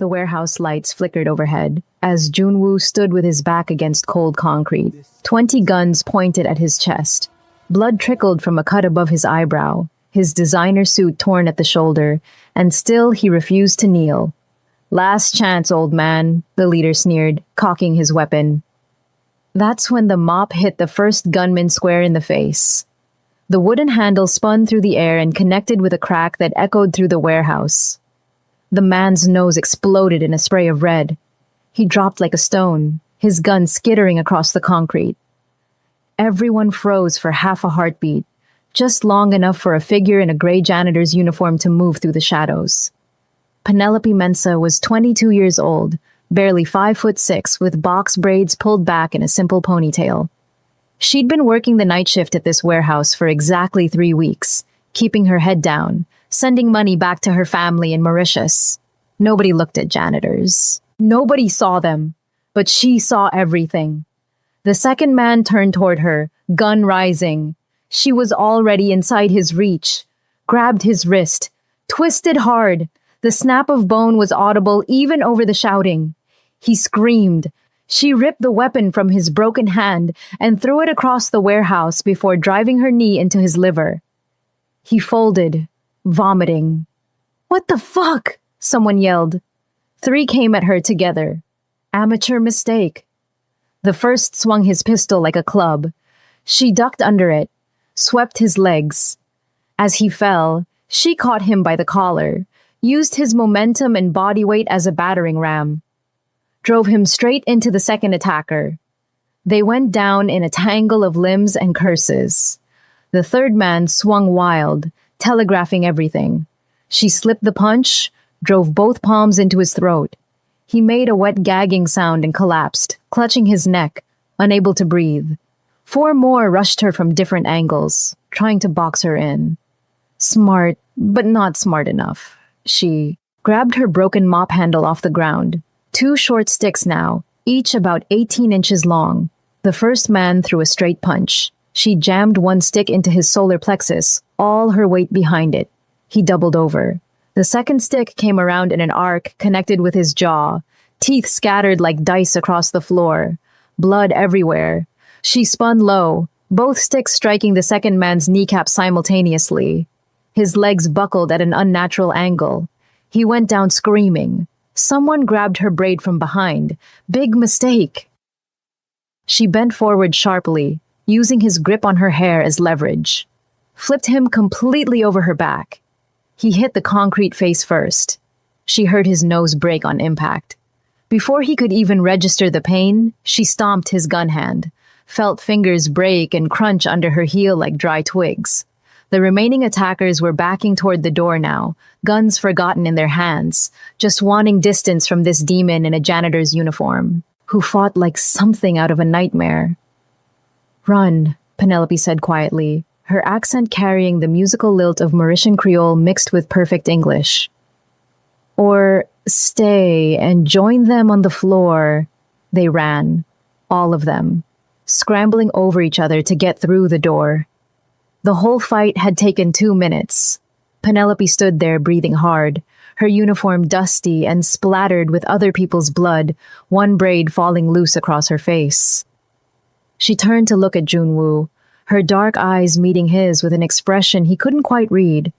The warehouse lights flickered overhead as Junwoo stood with his back against cold concrete. 20 guns pointed at his chest. Blood trickled from a cut above his eyebrow, his designer suit torn at the shoulder, and still he refused to kneel. "Last chance, old man," the leader sneered, cocking his weapon. That's when the mop hit the first gunman square in the face. The wooden handle spun through the air and connected with a crack that echoed through the warehouse. The man's nose exploded in a spray of red. He dropped like a stone, his gun skittering across the concrete. Everyone froze for half a heartbeat, just long enough for a figure in a gray janitor's uniform to move through the shadows. Penelope Mensah was 22 years old, barely 5'6", with box braids pulled back in a simple ponytail. She'd been working the night shift at this warehouse for exactly 3 weeks, keeping her head down, sending money back to her family in Mauritius. Nobody looked at janitors. Nobody saw them, but she saw everything. The second man turned toward her, gun rising. She was already inside his reach, grabbed his wrist, twisted hard. The snap of bone was audible even over the shouting. He screamed. She ripped the weapon from his broken hand and threw it across the warehouse before driving her knee into his liver. He folded, vomiting. "What the fuck?" someone yelled. 3 came at her together. Amateur mistake. The first swung his pistol like a club. She ducked under it, swept his legs. As he fell, she caught him by the collar, used his momentum and body weight as a battering ram, drove him straight into the second attacker. They went down in a tangle of limbs and curses. The third man swung wild, telegraphing everything. She slipped the punch, drove both palms into his throat. He made a wet gagging sound and collapsed, clutching his neck, unable to breathe. 4 more rushed her from different angles, trying to box her in. Smart, but not smart enough. She grabbed her broken mop handle off the ground. 2 short sticks now, each about 18 inches long. The first man threw a straight punch. She jammed one stick into his solar plexus, all her weight behind it. He doubled over. The second stick came around in an arc connected with his jaw, teeth scattered like dice across the floor, blood everywhere. She spun low, both sticks striking the second man's kneecap simultaneously. His legs buckled at an unnatural angle. He went down screaming. Someone grabbed her braid from behind. Big mistake. She bent forward sharply, using his grip on her hair as leverage. Flipped him completely over her back. He hit the concrete face first. She heard his nose break on impact. Before he could even register the pain, she stomped his gun hand, felt fingers break and crunch under her heel like dry twigs. The remaining attackers were backing toward the door now, guns forgotten in their hands, just wanting distance from this demon in a janitor's uniform, who fought like something out of a nightmare. "Run," Penelope said quietly, her accent carrying the musical lilt of Mauritian Creole mixed with perfect English. "Or stay and join them on the floor." They ran, all of them, scrambling over each other to get through the door. The whole fight had taken 2 minutes. Penelope stood there breathing hard, her uniform dusty and splattered with other people's blood, one braid falling loose across her face. She turned to look at Junwoo, her dark eyes meeting his with an expression he couldn't quite read.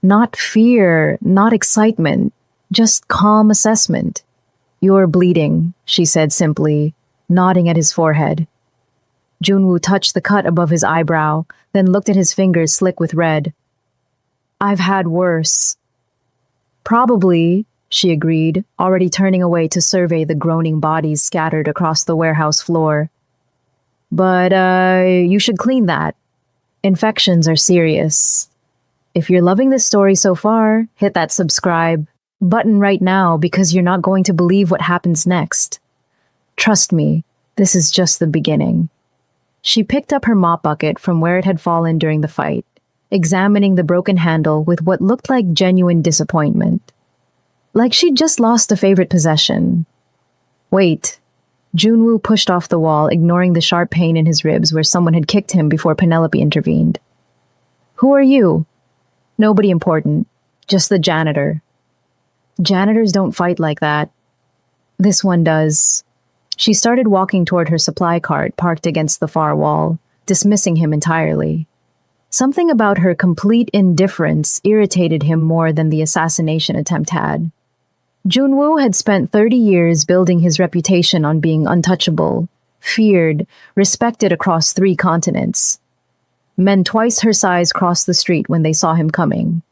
Not fear, not excitement, just calm assessment. "You're bleeding," she said simply, nodding at his forehead. Junwoo touched the cut above his eyebrow, then looked at his fingers slick with red. "I've had worse." "Probably," she agreed, already turning away to survey the groaning bodies scattered across the warehouse floor. "But, you should clean that. Infections are serious. If you're loving this story so far, hit that subscribe button right now because you're not going to believe what happens next. Trust me, this is just the beginning." She picked up her mop bucket from where it had fallen during the fight, examining the broken handle with what looked like genuine disappointment. Like she'd just lost a favorite possession. "Wait." Junwoo pushed off the wall, ignoring the sharp pain in his ribs where someone had kicked him before Penelope intervened. "Who are you?" "Nobody important. Just the janitor." Janitors don't fight like that. This one does. She started walking toward her supply cart parked against the far wall, dismissing him entirely. Something about her complete indifference irritated him more than the assassination attempt had. Junwoo had spent 30 years building his reputation on being untouchable, feared, respected across 3 continents. Men twice her size crossed the street when they saw him coming.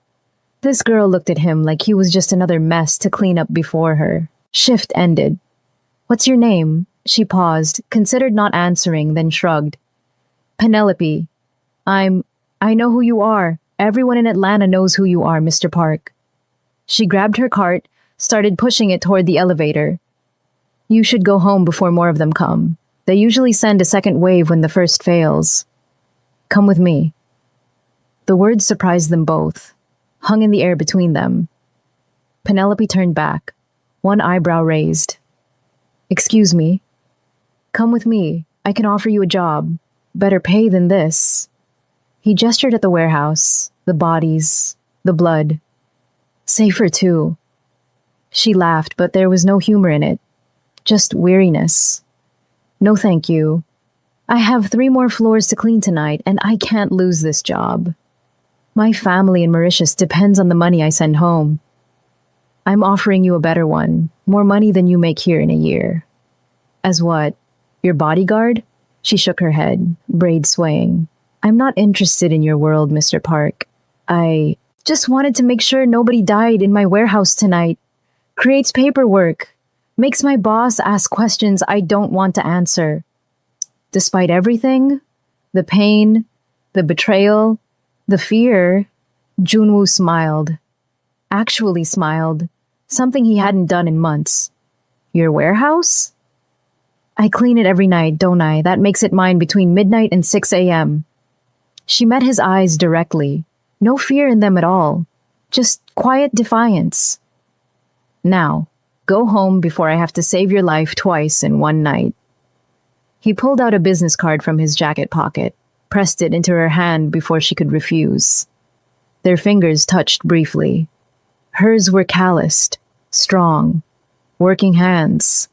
This girl looked at him like he was just another mess to clean up before her. Shift ended. "What's your name?" She paused, considered not answering, then shrugged. "Penelope. I know who you are. Everyone in Atlanta knows who you are, Mr. Park." She grabbed her cart, started pushing it toward the elevator. "You should go home before more of them come. They usually send a second wave when the first fails. Come with me." The words surprised them both, hung in the air between them. Penelope turned back, one eyebrow raised. "Excuse me." "Come with me. I can offer you a job. Better pay than this." He gestured at the warehouse, the bodies, the blood. "Safer too." She laughed, but there was no humor in it. Just weariness. "No thank you. I have 3 more floors to clean tonight, and I can't lose this job. My family in Mauritius depends on the money I send home. I'm offering you a better one, more money than you make here in a year." "As what? Your bodyguard?" She shook her head, braid swaying. "I'm not interested in your world, Mr. Park. I just wanted to make sure nobody died in my warehouse tonight. Creates paperwork. Makes my boss ask questions I don't want to answer. Despite everything, the pain, the betrayal, the fear," Junwoo smiled. Actually smiled. Something he hadn't done in months. "Your warehouse?" "I clean it every night, don't I? That makes it mine between midnight and 6 a.m. She met his eyes directly. No fear in them at all. Just quiet defiance. "Now, go home before I have to save your life twice in one night." He pulled out a business card from his jacket pocket, pressed it into her hand before she could refuse. Their fingers touched briefly. Hers were calloused, strong, working hands.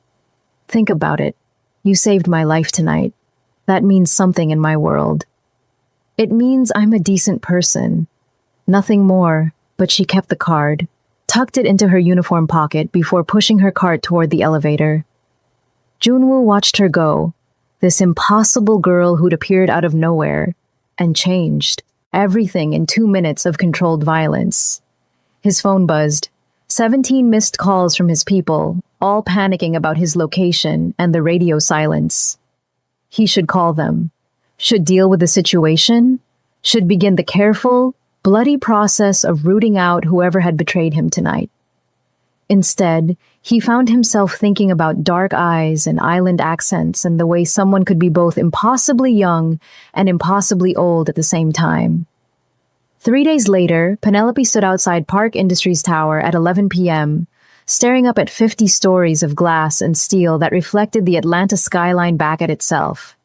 "Think about it. You saved my life tonight. That means something in my world. It means I'm a decent person. Nothing more," but she kept the card, tucked it into her uniform pocket before pushing her cart toward the elevator. Junwoo watched her go, this impossible girl who'd appeared out of nowhere, and changed everything in 2 minutes of controlled violence. His phone buzzed. 17 missed calls from his people, all panicking about his location and the radio silence. He should call them, should deal with the situation, should begin the careful, bloody process of rooting out whoever had betrayed him tonight. Instead, he found himself thinking about dark eyes and island accents and the way someone could be both impossibly young and impossibly old at the same time. 3 days later, Penelope stood outside Park Industries Tower at 11 p.m., staring up at 50 stories of glass and steel that reflected the Atlanta skyline back at itself.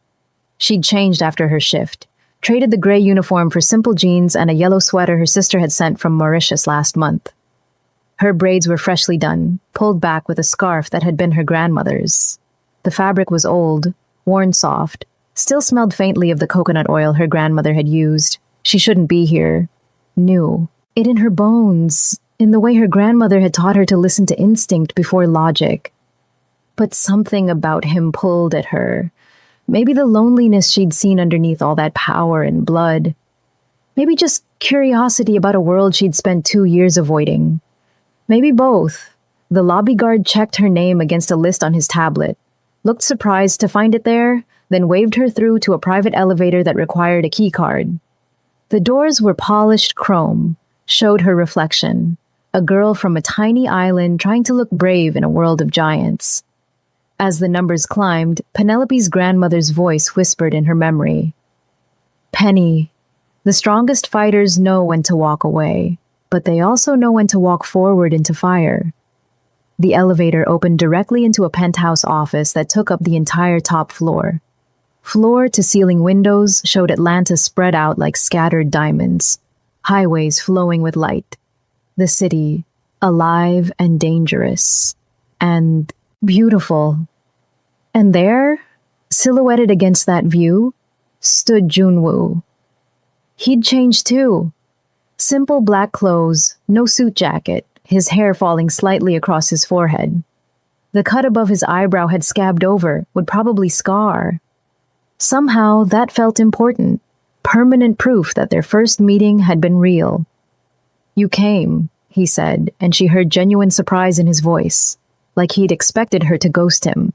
She'd changed after her shift, traded the gray uniform for simple jeans and a yellow sweater her sister had sent from Mauritius last month. Her braids were freshly done, pulled back with a scarf that had been her grandmother's. The fabric was old, worn soft, still smelled faintly of the coconut oil her grandmother had used. She shouldn't be here. Knew. It in her bones, in the way her grandmother had taught her to listen to instinct before logic. But something about him pulled at her. Maybe the loneliness she'd seen underneath all that power and blood. Maybe just curiosity about a world she'd spent 2 years avoiding. Maybe both. The lobby guard checked her name against a list on his tablet, looked surprised to find it there, then waved her through to a private elevator that required a key card. The doors were polished chrome, showed her reflection, a girl from a tiny island trying to look brave in a world of giants. As the numbers climbed, Penelope's grandmother's voice whispered in her memory. "Penny, the strongest fighters know when to walk away, but they also know when to walk forward into fire." The elevator opened directly into a penthouse office that took up the entire top floor. Floor-to-ceiling windows showed Atlanta spread out like scattered diamonds, highways flowing with light. The city, alive and dangerous, and beautiful. And there, silhouetted against that view, stood Junwoo. He'd changed too. Simple black clothes, no suit jacket, his hair falling slightly across his forehead. The cut above his eyebrow had scabbed over, would probably scar. Somehow, that felt important, permanent proof that their first meeting had been real. "You came," he said, and she heard genuine surprise in his voice, like he'd expected her to ghost him.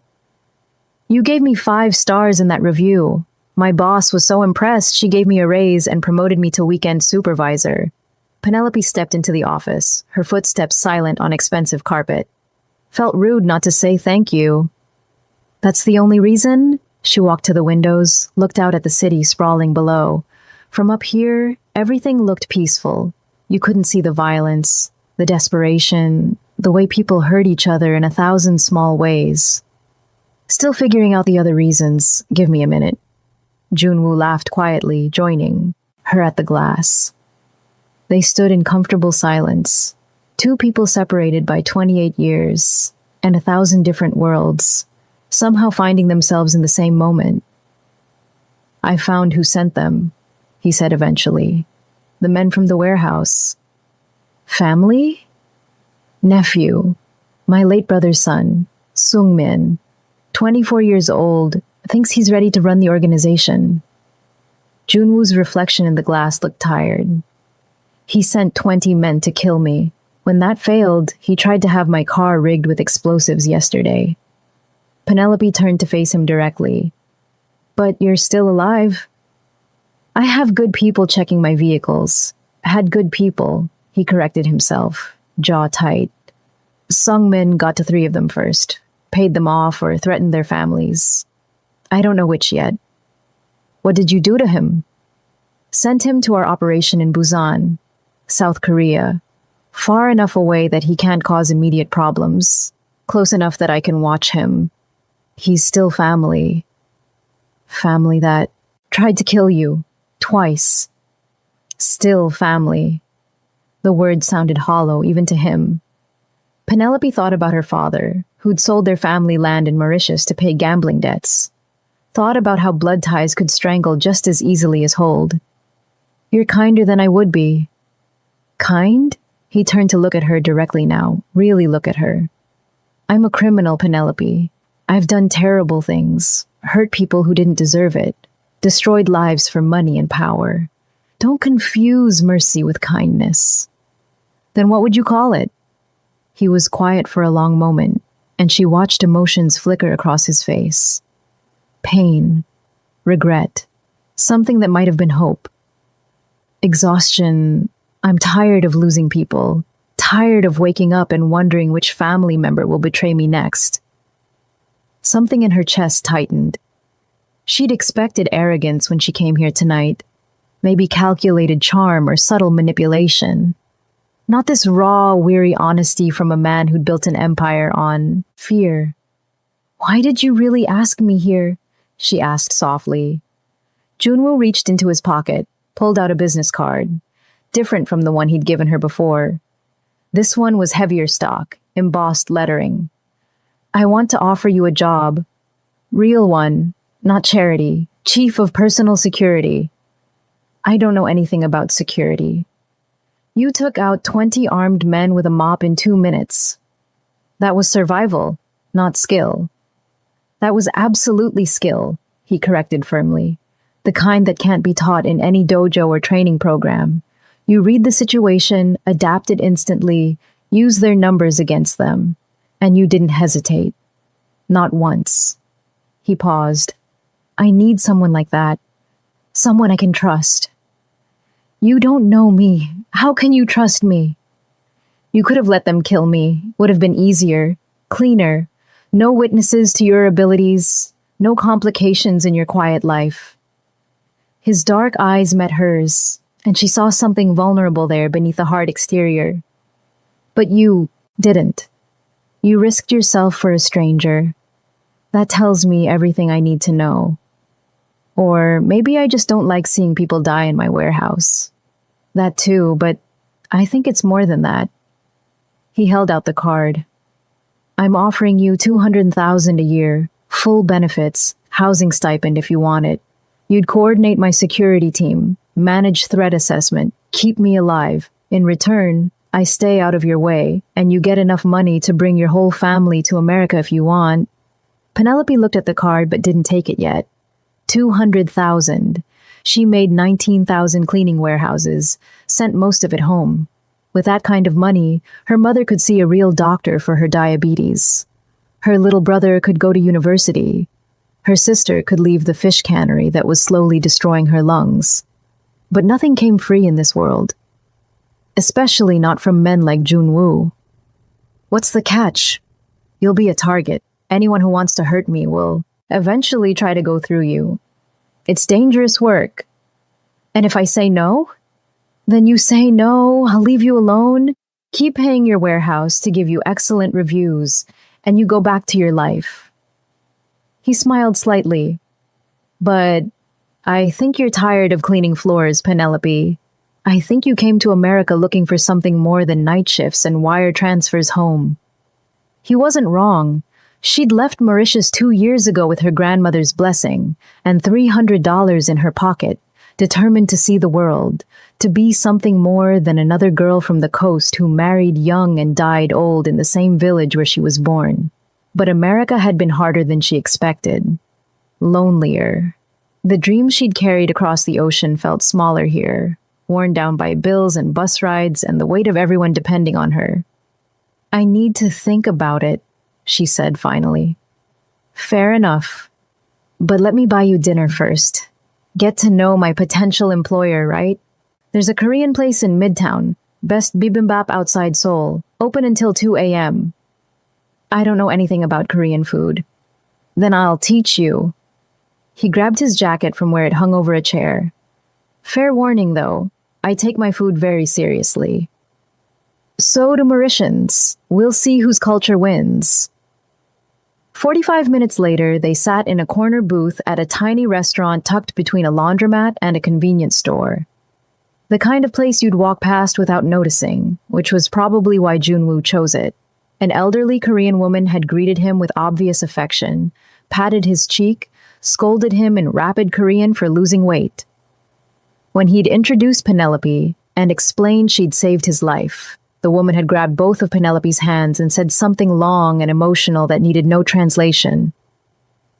"You gave me 5 stars in that review. My boss was so impressed she gave me a raise and promoted me to weekend supervisor." Penelope stepped into the office, her footsteps silent on expensive carpet. Felt rude not to say thank you. "That's the only reason?" She walked to the windows, looked out at the city sprawling below. From up here, everything looked peaceful. You couldn't see the violence, the desperation, the way people hurt each other in 1,000 small ways. "Still figuring out the other reasons. Give me a minute." Junwoo laughed quietly, joining her at the glass. They stood in comfortable silence, 2 people separated by 28 years and 1,000 different worlds, somehow finding themselves in the same moment. "I found who sent them," he said eventually. "The men from the warehouse." "Family?" "Nephew. My late brother's son, Sung-min. 24 years old, thinks he's ready to run the organization." Junwoo's reflection in the glass looked tired. "He sent 20 men to kill me. When that failed, he tried to have my car rigged with explosives yesterday." Penelope turned to face him directly. "But you're still alive." "I have good people checking my vehicles. Had good people," he corrected himself, jaw tight. "Sung-min got to 3 of them first. Paid them off or threatened their families. I don't know which yet." "What did you do to him?" "Sent him to our operation in Busan, South Korea. Far enough away that he can't cause immediate problems. Close enough that I can watch him. He's still family. Family that tried to kill you. Twice. Still family." The words sounded hollow even to him. Penelope thought about her father, who'd sold their family land in Mauritius to pay gambling debts. Thought about how blood ties could strangle just as easily as hold. "You're kinder than I would be." "Kind?" He turned to look at her directly now, really look at her. "I'm a criminal, Penelope. I've done terrible things, hurt people who didn't deserve it, destroyed lives for money and power. Don't confuse mercy with kindness." "Then what would you call it?" He was quiet for a long moment, and she watched emotions flicker across his face. Pain, regret, something that might have been hope. Exhaustion. "I'm tired of losing people, tired of waking up and wondering which family member will betray me next." Something in her chest tightened. She'd expected arrogance when she came here tonight, maybe calculated charm or subtle manipulation. Not this raw, weary honesty from a man who'd built an empire on fear. "Why did you really ask me here?" she asked softly. Junwoo reached into his pocket, pulled out a business card, different from the one he'd given her before. This one was heavier stock, embossed lettering. "I want to offer you a job. Real one, not charity. Chief of Personal Security." "I don't know anything about security." "You took out 20 armed men with a mop in 2 minutes. That was survival, not skill." "That was absolutely skill," he corrected firmly. "The kind that can't be taught in any dojo or training program. You read the situation, adapt it instantly, use their numbers against them. And you didn't hesitate. Not once." He paused. "I need someone like that. Someone I can trust." "You don't know me. How can you trust me?" "You could have let them kill me. Would have been easier, cleaner. No witnesses to your abilities, no complications in your quiet life." His dark eyes met hers, and she saw something vulnerable there beneath the hard exterior. "But you didn't. You risked yourself for a stranger. That tells me everything I need to know. Or maybe I just don't like seeing people die in my warehouse. That too, but I think it's more than that." He held out the card. I'm offering you $200,000 a year, full benefits, housing stipend if you want it. You'd coordinate my security team, manage threat assessment, keep me alive. In return, I stay out of your way, and you get enough money to bring your whole family to America if you want. Penelope looked at the card but didn't take it yet. 200,000. She made 19,000 cleaning warehouses, sent most of it home. With that kind of money, her mother could see a real doctor for her diabetes. Her little brother could go to university. Her sister could leave the fish cannery that was slowly destroying her lungs. But nothing came free in this world. Especially not from men like Junwoo. What's the catch? You'll be a target. Anyone who wants to hurt me will eventually try to go through you. It's dangerous work. And if I say no? Then you say no, I'll leave you alone, keep paying your warehouse to give you excellent reviews, and you go back to your life. He smiled slightly. But I think you're tired of cleaning floors, Penelope. I think you came to America looking for something more than night shifts and wire transfers home. He wasn't wrong. She'd left Mauritius 2 years ago with her grandmother's blessing and $300 in her pocket, determined to see the world, to be something more than another girl from the coast who married young and died old in the same village where she was born. But America had been harder than she expected. Lonelier. The dreams she'd carried across the ocean felt smaller here, worn down by bills and bus rides and the weight of everyone depending on her. I need to think about it, she said finally. Fair enough. But let me buy you dinner first. Get to know my potential employer, right? There's a Korean place in Midtown, best bibimbap outside Seoul, open until 2 a.m. I don't know anything about Korean food. Then I'll teach you. He grabbed his jacket from where it hung over a chair. Fair warning, though, I take my food very seriously. So do Mauritians. We'll see whose culture wins. 45 minutes later, they sat in a corner booth at a tiny restaurant tucked between a laundromat and a convenience store. The kind of place you'd walk past without noticing, which was probably why Junwoo chose it. An elderly Korean woman had greeted him with obvious affection, patted his cheek, scolded him in rapid Korean for losing weight. When he'd introduced Penelope and explained she'd saved his life, the woman had grabbed both of Penelope's hands and said something long and emotional that needed no translation.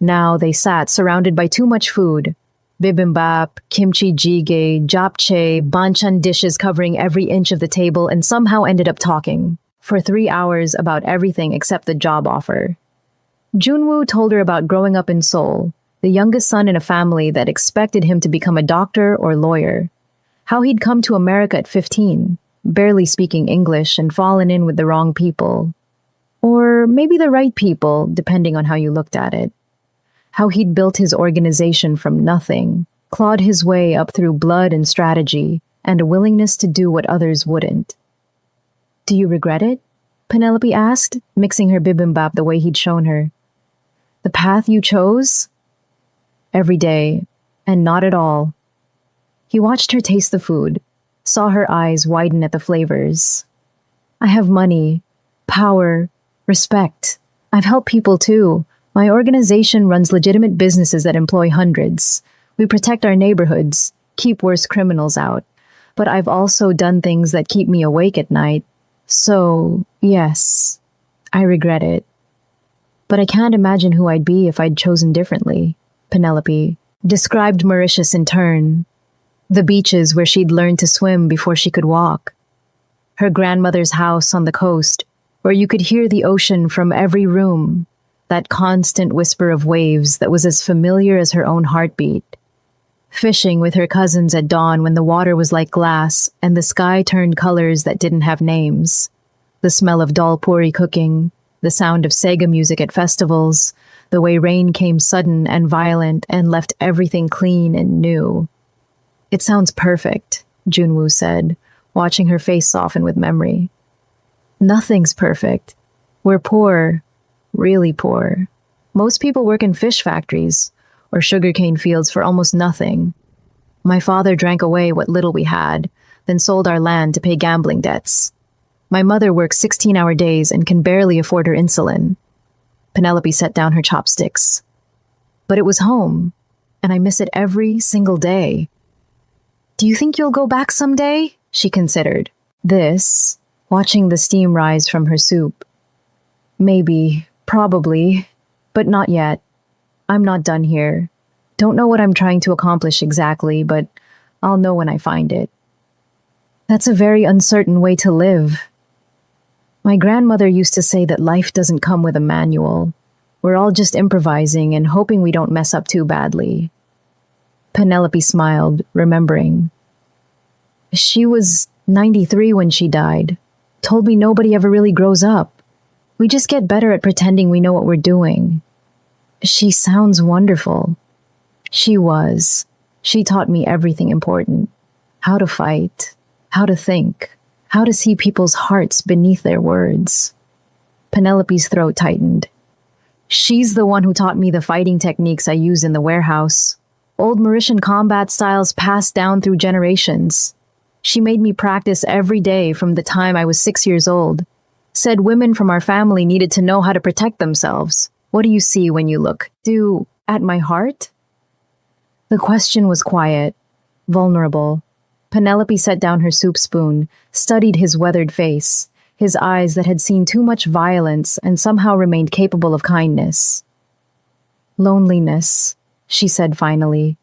Now they sat surrounded by too much food. Bibimbap, kimchi jjigae, japchae, banchan dishes covering every inch of the table, and somehow ended up talking for 3 hours about everything except the job offer. Junwoo told her about growing up in Seoul, the youngest son in a family that expected him to become a doctor or lawyer. How he'd come to America at 15, barely speaking English and fallen in with the wrong people. Or maybe the right people, depending on how you looked at it. How he'd built his organization from nothing, clawed his way up through blood and strategy, and a willingness to do what others wouldn't. Do you regret it? Penelope asked, mixing her bibimbap the way he'd shown her. The path you chose? Every day, and not at all. He watched her taste the food, saw her eyes widen at the flavors. I have money, power, respect. I've helped people too. My organization runs legitimate businesses that employ hundreds. We protect our neighborhoods, keep worse criminals out. But I've also done things that keep me awake at night. So, yes, I regret it. But I can't imagine who I'd be if I'd chosen differently. Penelope described Mauritius in turn. The beaches where she'd learned to swim before she could walk. Her grandmother's house on the coast, where you could hear the ocean from every room. That constant whisper of waves that was as familiar as her own heartbeat. Fishing with her cousins at dawn when the water was like glass and the sky turned colors that didn't have names. The smell of dal puri cooking, the sound of Sega music at festivals, the way rain came sudden and violent and left everything clean and new. It sounds perfect, Junwoo said, watching her face soften with memory. Nothing's perfect. We're poor. Really poor. Most people work in fish factories or sugarcane fields for almost nothing. My father drank away what little we had, then sold our land to pay gambling debts. My mother works 16-hour days and can barely afford her insulin. Penelope set down her chopsticks. But it was home, and I miss it every single day. Do you think you'll go back someday? She considered. This, watching the steam rise from her soup. Maybe, probably, but not yet. I'm not done here. Don't know what I'm trying to accomplish exactly, but I'll know when I find it. That's a very uncertain way to live. My grandmother used to say that life doesn't come with a manual. We're all just improvising and hoping we don't mess up too badly. Penelope smiled, remembering. She was 93 when she died. Told me nobody ever really grows up. We just get better at pretending we know what we're doing. She sounds wonderful. She was. She taught me everything important. How to fight, how to think, how to see people's hearts beneath their words. Penelope's throat tightened. She's the one who taught me the fighting techniques I use in the warehouse. Old Mauritian combat styles passed down through generations. She made me practice every day from the time I was 6 years old. Said women from our family needed to know how to protect themselves. What do you see when you look? At my heart? The question was quiet, vulnerable. Penelope set down her soup spoon, studied his weathered face, his eyes that had seen too much violence and somehow remained capable of kindness. Loneliness, she said finally.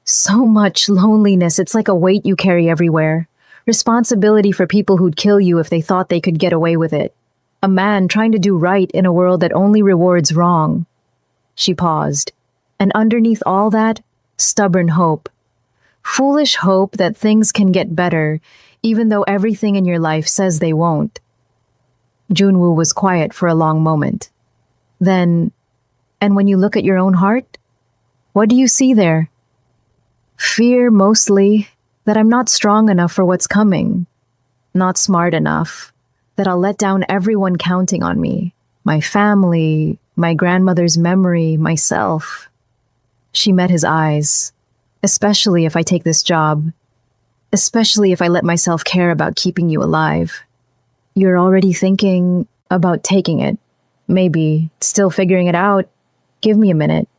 So much loneliness, it's like a weight you carry everywhere. Responsibility for people who'd kill you if they thought they could get away with it. A man trying to do right in a world that only rewards wrong. She paused. And underneath all that, stubborn hope. Foolish hope that things can get better, even though everything in your life says they won't. Junwoo was quiet for a long moment. Then, and when you look at your own heart, what do you see there? Fear, mostly, that I'm not strong enough for what's coming. Not smart enough, that I'll let down everyone counting on me. My family, my grandmother's memory, myself. She met his eyes. Especially if I take this job. Especially if I let myself care about keeping you alive. You're already thinking about taking it. Maybe still figuring it out. Give me a minute.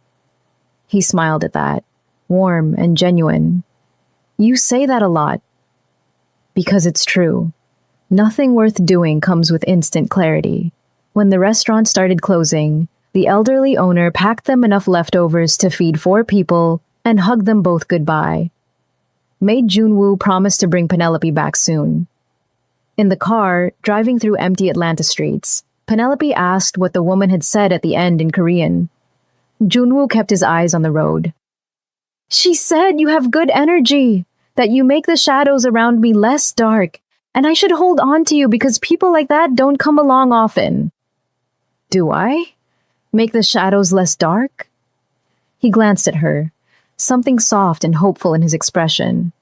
He smiled at that, warm and genuine. You say that a lot. Because it's true. Nothing worth doing comes with instant clarity. When the restaurant started closing, the elderly owner packed them enough leftovers to feed 4 people and hugged them both goodbye. Maid Junwoo promised to bring Penelope back soon. In the car, driving through empty Atlanta streets, Penelope asked what the woman had said at the end in Korean. Junwoo kept his eyes on the road. She said you have good energy, that you make the shadows around me less dark, and I should hold on to you because people like that don't come along often. Do I? Make the shadows less dark? He glanced at her, something soft and hopeful in his expression.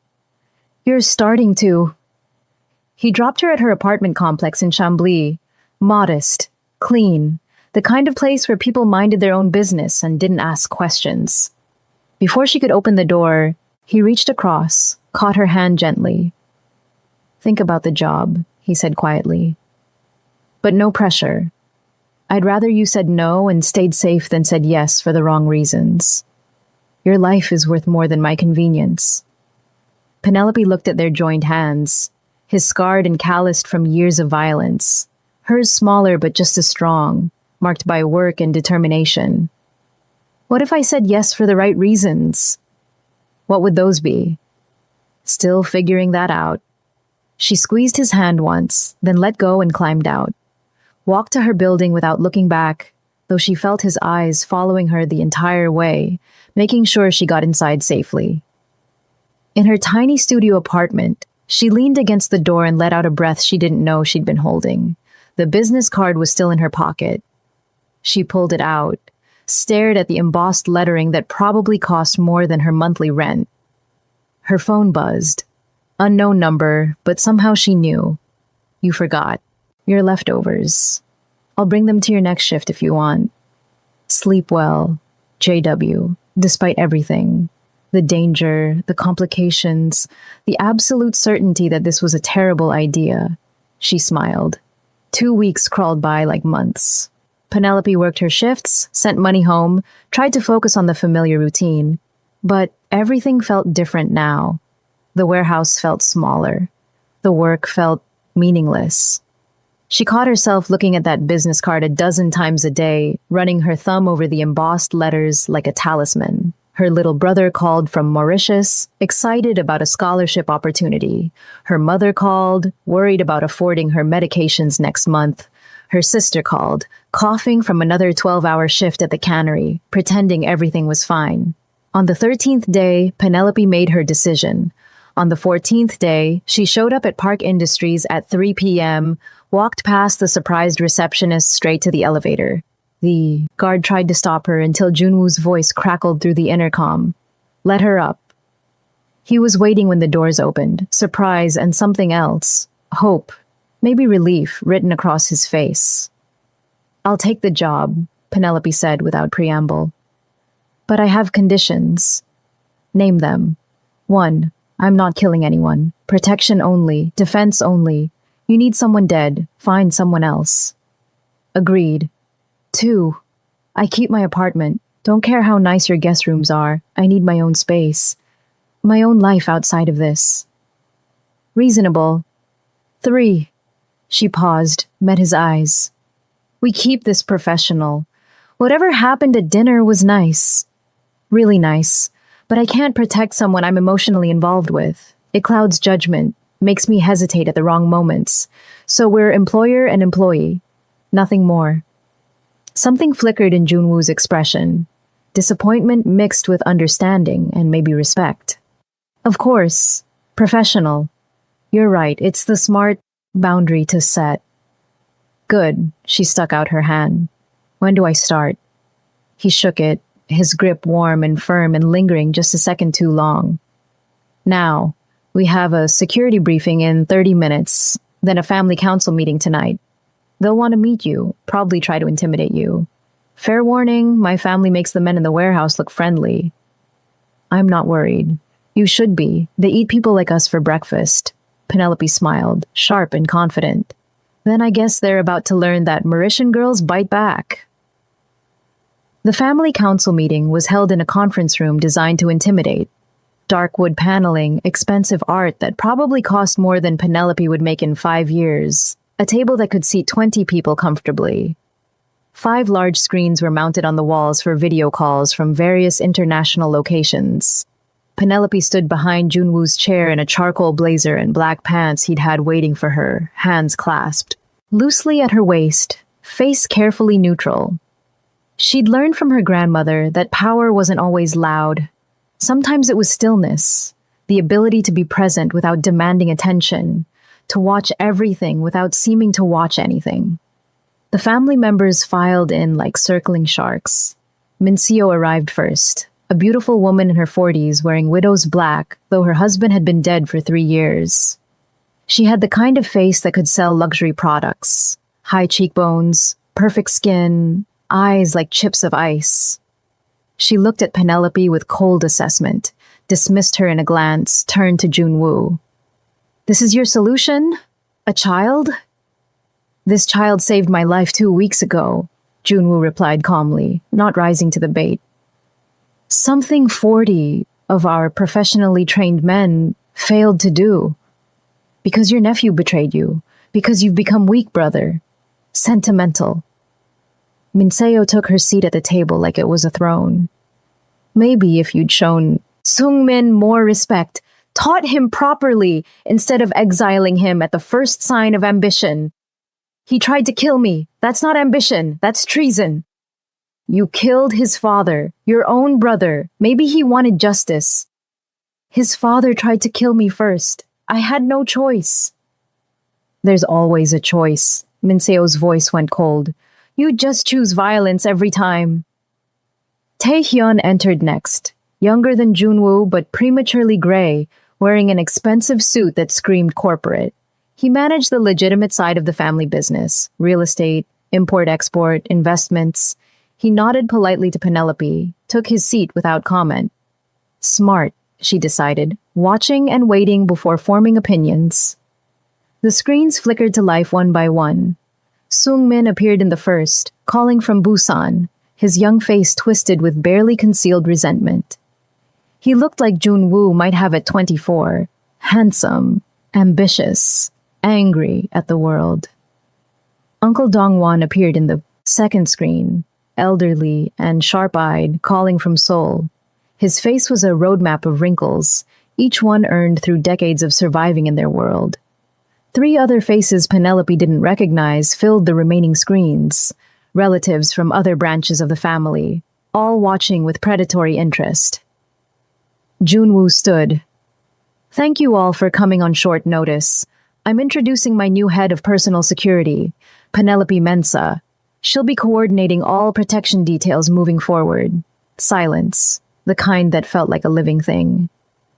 You're starting to. He dropped her at her apartment complex in Chambly, modest, clean, the kind of place where people minded their own business and didn't ask questions. Before she could open the door, he reached across, caught her hand gently. Think about the job, he said quietly. But no pressure. I'd rather you said no and stayed safe than said yes for the wrong reasons. Your life is worth more than my convenience. Penelope looked at their joined hands, his scarred and calloused from years of violence, hers smaller but just as strong, marked by work and determination. What if I said yes for the right reasons? What would those be? Still figuring that out. She squeezed his hand once, then let go and climbed out. Walked to her building without looking back, though she felt his eyes following her the entire way, making sure she got inside safely. In her tiny studio apartment, she leaned against the door and let out a breath she didn't know she'd been holding. The business card was still in her pocket. She pulled it out, stared at the embossed lettering that probably cost more than her monthly rent. Her phone buzzed. Unknown number, but somehow she knew. You forgot. Your leftovers. I'll bring them to your next shift if you want. Sleep well, JW, despite everything. The danger, the complications, the absolute certainty that this was a terrible idea. She smiled. 2 weeks crawled by like months. Penelope worked her shifts, sent money home, tried to focus on the familiar routine. But everything felt different now. The warehouse felt smaller. The work felt meaningless. She caught herself looking at that business card a dozen times a day, running her thumb over the embossed letters like a talisman. Her little brother called from Mauritius, excited about a scholarship opportunity. Her mother called, worried about affording her medications next month. Her sister called, coughing from another 12-hour shift at the cannery, pretending everything was fine. On the 13th day, Penelope made her decision. On the 14th day, she showed up at Park Industries at 3 p.m., walked past the surprised receptionist straight to the elevator. The guard tried to stop her until Junwoo's voice crackled through the intercom. Let her up. He was waiting when the doors opened, surprise and something else. Hope, maybe relief, written across his face. I'll take the job, Penelope said without preamble. But I have conditions. Name them. 1. I'm not killing anyone. Protection only. Defense only. You need someone dead. Find someone else. Agreed. 2. I keep my apartment. Don't care how nice your guest rooms are. I need my own space. My own life outside of this. Reasonable. 3. She paused, met his eyes. We keep this professional. Whatever happened at dinner was nice. Really nice. But I can't protect someone I'm emotionally involved with. It clouds judgment, makes me hesitate at the wrong moments. So we're employer and employee. Nothing more. Something flickered in Junwoo's expression. Disappointment mixed with understanding and maybe respect. Of course. Professional. You're right, it's the smart boundary to set. Good. She stuck out her hand. When do I start? He shook it, his grip warm and firm and lingering just a second too long. Now, we have a security briefing in 30 minutes, then a family council meeting tonight. They'll want to meet you, probably try to intimidate you. Fair warning, my family makes the men in the warehouse look friendly. I'm not worried. You should be. They eat people like us for breakfast. Penelope smiled, sharp and confident. Then I guess they're about to learn that Mauritian girls bite back. The family council meeting was held in a conference room designed to intimidate. Dark wood paneling, expensive art that probably cost more than Penelope would make in 5 years. A table that could seat 20 people comfortably. 5 large screens were mounted on the walls for video calls from various international locations. Penelope stood behind Junwoo's chair in a charcoal blazer and black pants he'd had waiting for her, hands clasped. Loosely at her waist, face carefully neutral. She'd learned from her grandmother that power wasn't always loud. Sometimes it was stillness, the ability to be present without demanding attention, to watch everything without seeming to watch anything. The family members filed in like circling sharks. Mincio arrived first, a beautiful woman in her 40s wearing widow's black, though her husband had been dead for 3 years. She had the kind of face that could sell luxury products. High cheekbones, perfect skin, eyes like chips of ice. She looked at Penelope with cold assessment, dismissed her in a glance, turned to Junwoo. This is your solution? A child? This child saved my life 2 weeks ago, Junwoo replied calmly, not rising to the bait. Something 40 of our professionally trained men failed to do. Because your nephew betrayed you. Because you've become weak, brother. Sentimental. Minseo took her seat at the table like it was a throne. Maybe if you'd shown Sungmin more respect, taught him properly instead of exiling him at the first sign of ambition. He tried to kill me. That's not ambition. That's treason. You killed his father, your own brother. Maybe he wanted justice. His father tried to kill me first. I had no choice. There's always a choice. Minseo's voice went cold. You just choose violence every time. Taehyun entered next, younger than Junwoo but prematurely gray, wearing an expensive suit that screamed corporate. He managed the legitimate side of the family business, real estate, import-export, investments. He nodded politely to Penelope, took his seat without comment. Smart, she decided, watching and waiting before forming opinions. The screens flickered to life one by one. Sung Min appeared in the first, calling from Busan, his young face twisted with barely concealed resentment. He looked like Junwoo might have at 24, handsome, ambitious, angry at the world. Uncle Dongwon appeared in the second screen, elderly and sharp-eyed, calling from Seoul. His face was a roadmap of wrinkles, each one earned through decades of surviving in their world. 3 other faces Penelope didn't recognize filled the remaining screens, relatives from other branches of the family, all watching with predatory interest. Junwoo stood. "Thank you all for coming on short notice. I'm introducing my new head of personal security, Penelope Mensah. She'll be coordinating all protection details moving forward." Silence, the kind that felt like a living thing.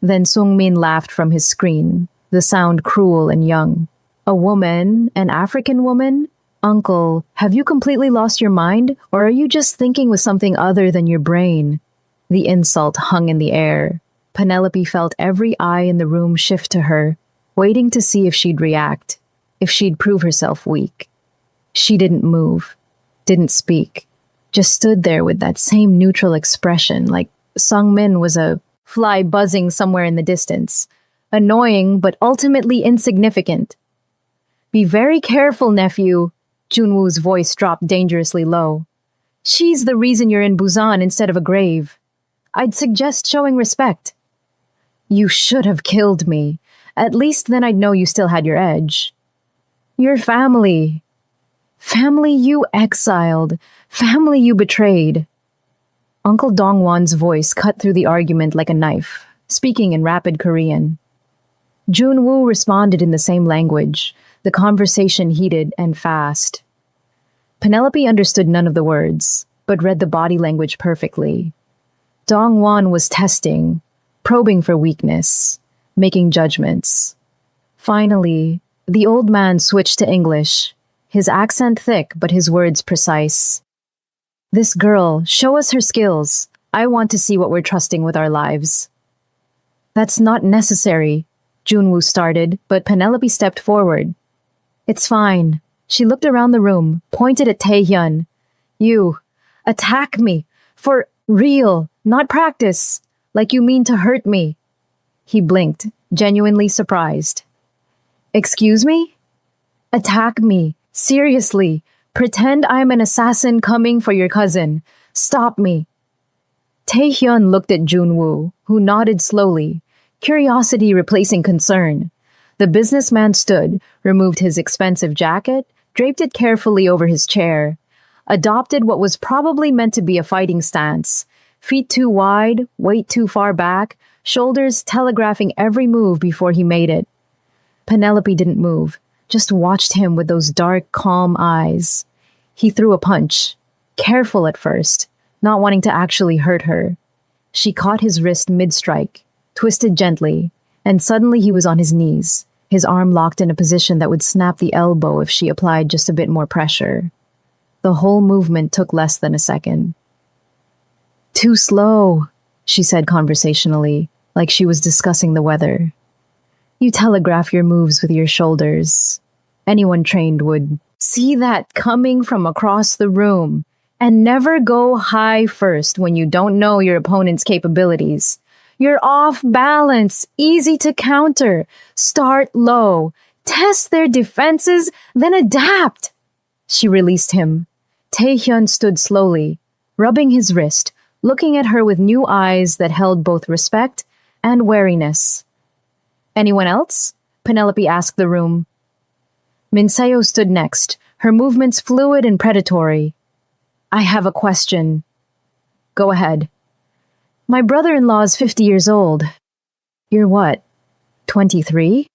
Then Sung Min laughed from his screen, the sound cruel and young. "A woman, an African woman? Uncle, have you completely lost your mind, or are you just thinking with something other than your brain?" The insult hung in the air. Penelope felt every eye in the room shift to her, waiting to see if she'd react, if she'd prove herself weak. She didn't move, didn't speak, just stood there with that same neutral expression, like Sung Min was a fly buzzing somewhere in the distance, annoying but ultimately insignificant. "Be very careful, nephew," Junwoo's voice dropped dangerously low. "She's the reason you're in Busan instead of a grave. I'd suggest showing respect." "You should have killed me. At least then I'd know you still had your edge." "Your family. Family you exiled. Family you betrayed." Uncle Dongwon's voice cut through the argument like a knife, speaking in rapid Korean. Junwoo responded in the same language, the conversation heated and fast. Penelope understood none of the words, but read the body language perfectly. Dongwon was testing, probing for weakness, making judgments. Finally, the old man switched to English, his accent thick but his words precise. "This girl, show us her skills. I want to see what we're trusting with our lives." "That's not necessary," Junwoo started, but Penelope stepped forward. "It's fine." She looked around the room, pointed at Taehyun. "You, attack me. For real, not practice. Like you mean to hurt me." He blinked, genuinely surprised. "Excuse me?" "Attack me. Seriously. Pretend I'm an assassin coming for your cousin. Stop me." Taehyun looked at Junwoo, who nodded slowly, curiosity replacing concern. The businessman stood, removed his expensive jacket, draped it carefully over his chair, adopted what was probably meant to be a fighting stance, feet too wide, weight too far back, shoulders telegraphing every move before he made it. Penelope didn't move, just watched him with those dark, calm eyes. He threw a punch, careful at first, not wanting to actually hurt her. She caught his wrist mid-strike, twisted gently, and suddenly he was on his knees, his arm locked in a position that would snap the elbow if she applied just a bit more pressure. The whole movement took less than a second. "Too slow," she said conversationally, like she was discussing the weather. "You telegraph your moves with your shoulders. Anyone trained would see that coming from across the room. And never go high first when you don't know your opponent's capabilities. You're off balance, easy to counter. Start low, test their defenses, then adapt." She released him. Taehyun stood slowly, rubbing his wrist, looking at her with new eyes that held both respect and wariness. "Anyone else?" Penelope asked the room. Minseo stood next, her movements fluid and predatory. "I have a question." "Go ahead." "My brother-in-law's 50 years old." "You're what, 23?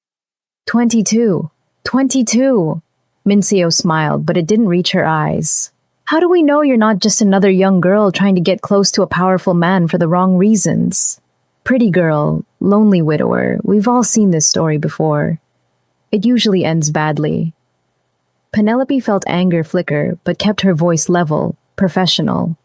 22. 22. Minseo smiled, but it didn't reach her eyes. "How do we know you're not just another young girl trying to get close to a powerful man for the wrong reasons? Pretty girl, lonely widower, we've all seen this story before. It usually ends badly." Penelope felt anger flicker, but kept her voice level, professional.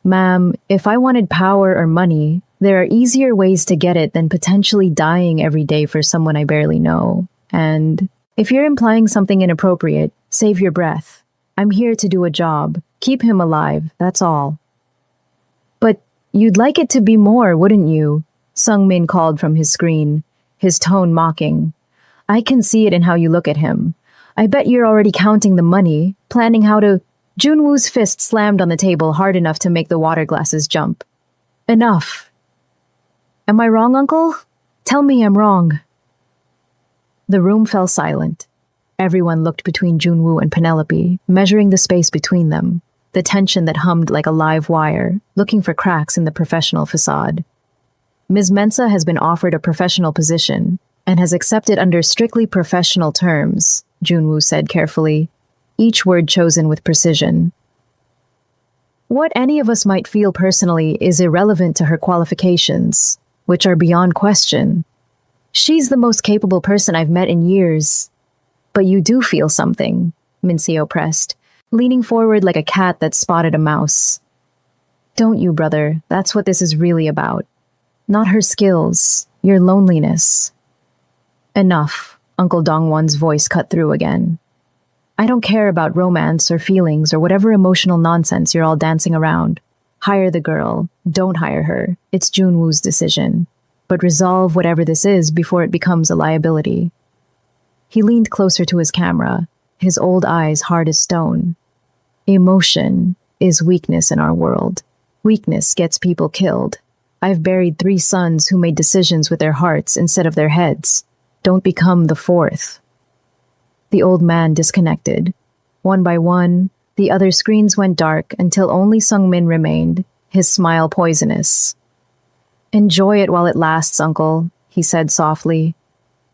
"Ma'am, if I wanted power or money, there are easier ways to get it than potentially dying every day for someone I barely know. And if you're implying something inappropriate, save your breath. I'm here to do a job. Keep him alive, that's all. But you'd like it to be more, wouldn't you? Sung Min called from his screen, his tone mocking. I can see it in how you look at him. I bet you're already counting the money, planning how to... Junwoo's fist slammed on the table hard enough to make the water glasses jump. Enough. Am I wrong, Uncle? Tell me I'm wrong. The room fell silent. Everyone looked between Junwoo and Penelope, measuring the space between them, the tension that hummed like a live wire, looking for cracks in the professional facade. Ms. Mensah has been offered a professional position and has accepted under strictly professional terms, Junwoo said carefully, each word chosen with precision. What any of us might feel personally is irrelevant to her qualifications, which are beyond question. She's the most capable person I've met in years. But you do feel something, Mincio pressed, leaning forward like a cat that spotted a mouse. Don't you, brother? That's what this is really about. Not her skills, your loneliness. Enough, Uncle Dongwon's voice cut through again. I don't care about romance or feelings or whatever emotional nonsense you're all dancing around. Hire the girl. Don't hire her. It's Junwoo's decision. But resolve whatever this is before it becomes a liability. He leaned closer to his camera, his old eyes hard as stone. Emotion is weakness in our world. Weakness gets people killed. I've buried 3 sons who made decisions with their hearts instead of their heads. Don't become the 4th. The old man disconnected. One by one, the other screens went dark until only Sung Min remained, his smile poisonous. Enjoy it while it lasts, Uncle, he said softly.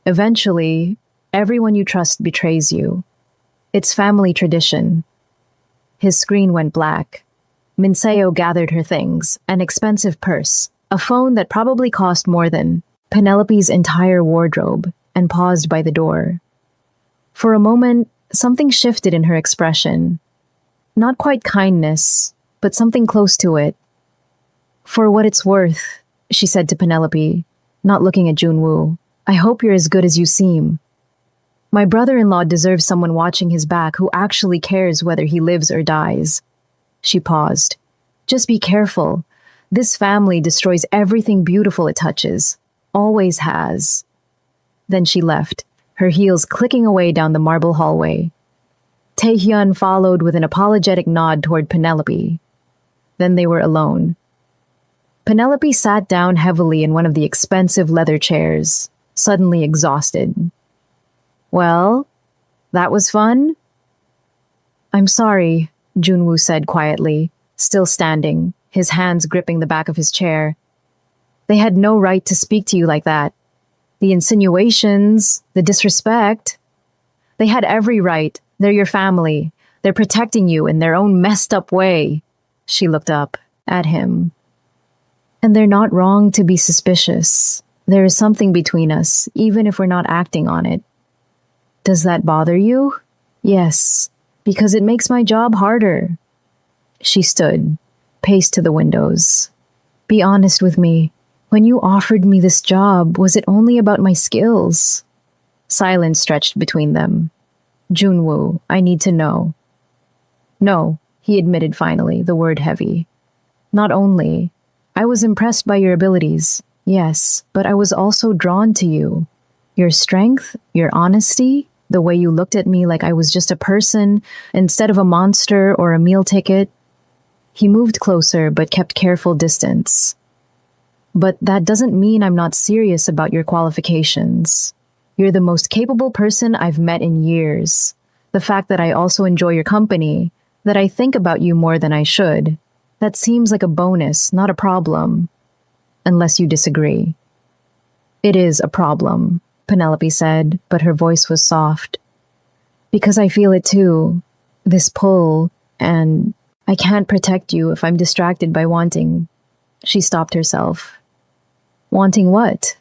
Eventually, everyone you trust betrays you. It's family tradition. His screen went black. Minseo gathered her things, an expensive purse, a phone that probably cost more than Penelope's entire wardrobe, and paused by the door. For a moment, something shifted in her expression. Not quite kindness, but something close to it. For what it's worth, she said to Penelope, not looking at Junwoo, I hope you're as good as you seem. My brother-in-law deserves someone watching his back who actually cares whether he lives or dies. She paused. Just be careful. This family destroys everything beautiful it touches. Always has. Then she left, her heels clicking away down the marble hallway. Taehyun followed with an apologetic nod toward Penelope. Then they were alone. Penelope sat down heavily in one of the expensive leather chairs, suddenly exhausted. Well, that was fun? I'm sorry, Junwoo said quietly, still standing, his hands gripping the back of his chair. They had no right to speak to you like that. The insinuations, the disrespect. They had every right. They're your family. They're protecting you in their own messed up way. She looked up at him. And they're not wrong to be suspicious. There is something between us, even if we're not acting on it. Does that bother you? Yes, because it makes my job harder. She stood, paced to the windows. Be honest with me. When you offered me this job, was it only about my skills? Silence stretched between them. Junwoo, I need to know. No, he admitted finally, the word heavy. Not only. I was impressed by your abilities, yes, but I was also drawn to you. Your strength, your honesty, the way you looked at me like I was just a person instead of a monster or a meal ticket. He moved closer but kept careful distance. But that doesn't mean I'm not serious about your qualifications. You're the most capable person I've met in years. The fact that I also enjoy your company, that I think about you more than I should, that seems like a bonus, not a problem. Unless you disagree. It is a problem, Penelope said, but her voice was soft. Because I feel it too, this pull, and I can't protect you if I'm distracted by wanting. She stopped herself. Wanting what?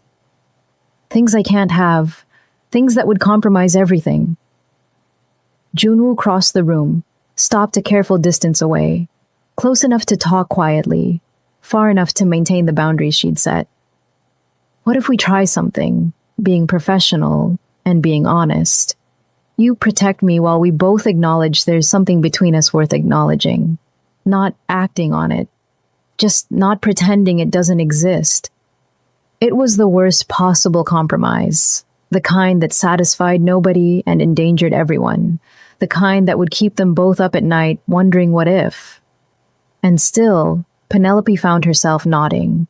Things I can't have. Things that would compromise everything. Junwoo crossed the room, stopped a careful distance away, close enough to talk quietly, far enough to maintain the boundaries she'd set. What if we try something, being professional, and being honest. You protect me while we both acknowledge there's something between us worth acknowledging. Not acting on it. Just not pretending it doesn't exist. It was the worst possible compromise. The kind that satisfied nobody and endangered everyone. The kind that would keep them both up at night wondering what if. And still, Penelope found herself nodding.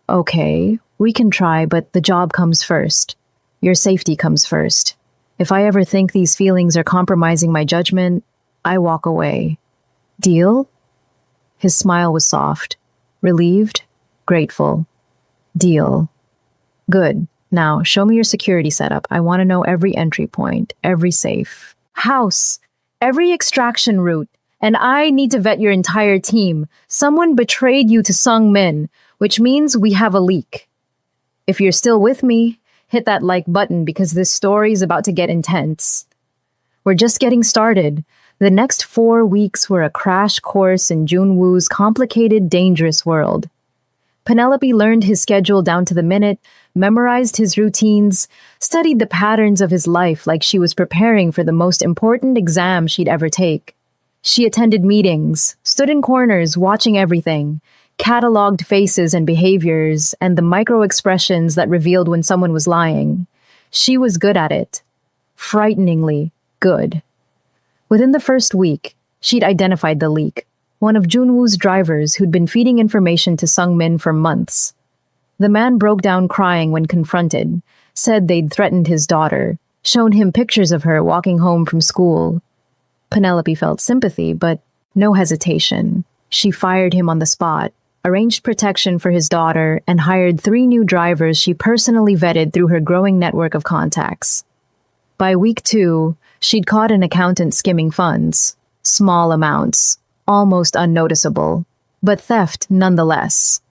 Okay, we can try, but the job comes first. Your safety comes first. If I ever think these feelings are compromising my judgment, I walk away. Deal? His smile was soft. Relieved? Grateful. Deal. Good. Now, show me your security setup. I want to know every entry point, every safe. House. Every extraction route. And I need to vet your entire team. Someone betrayed you to Sung Min, which means we have a leak. If you're still with me, hit that like button because this story is about to get intense. We're just getting started. The next 4 weeks were a crash course in Junwoo's complicated, dangerous world. Penelope learned his schedule down to the minute, memorized his routines, studied the patterns of his life like she was preparing for the most important exam she'd ever take. She attended meetings, stood in corners watching everything, cataloged faces and behaviors, and the micro-expressions that revealed when someone was lying. She was good at it. Frighteningly good. Within the first week, she'd identified the leak, one of Junwoo's drivers who'd been feeding information to Sung Min for months. The man broke down crying when confronted, said they'd threatened his daughter, shown him pictures of her walking home from school. Penelope felt sympathy, but no hesitation. She fired him on the spot, arranged protection for his daughter, and hired 3 new drivers she personally vetted through her growing network of contacts. By week 2, she'd caught an accountant skimming funds. Small amounts, almost unnoticeable, but theft nonetheless.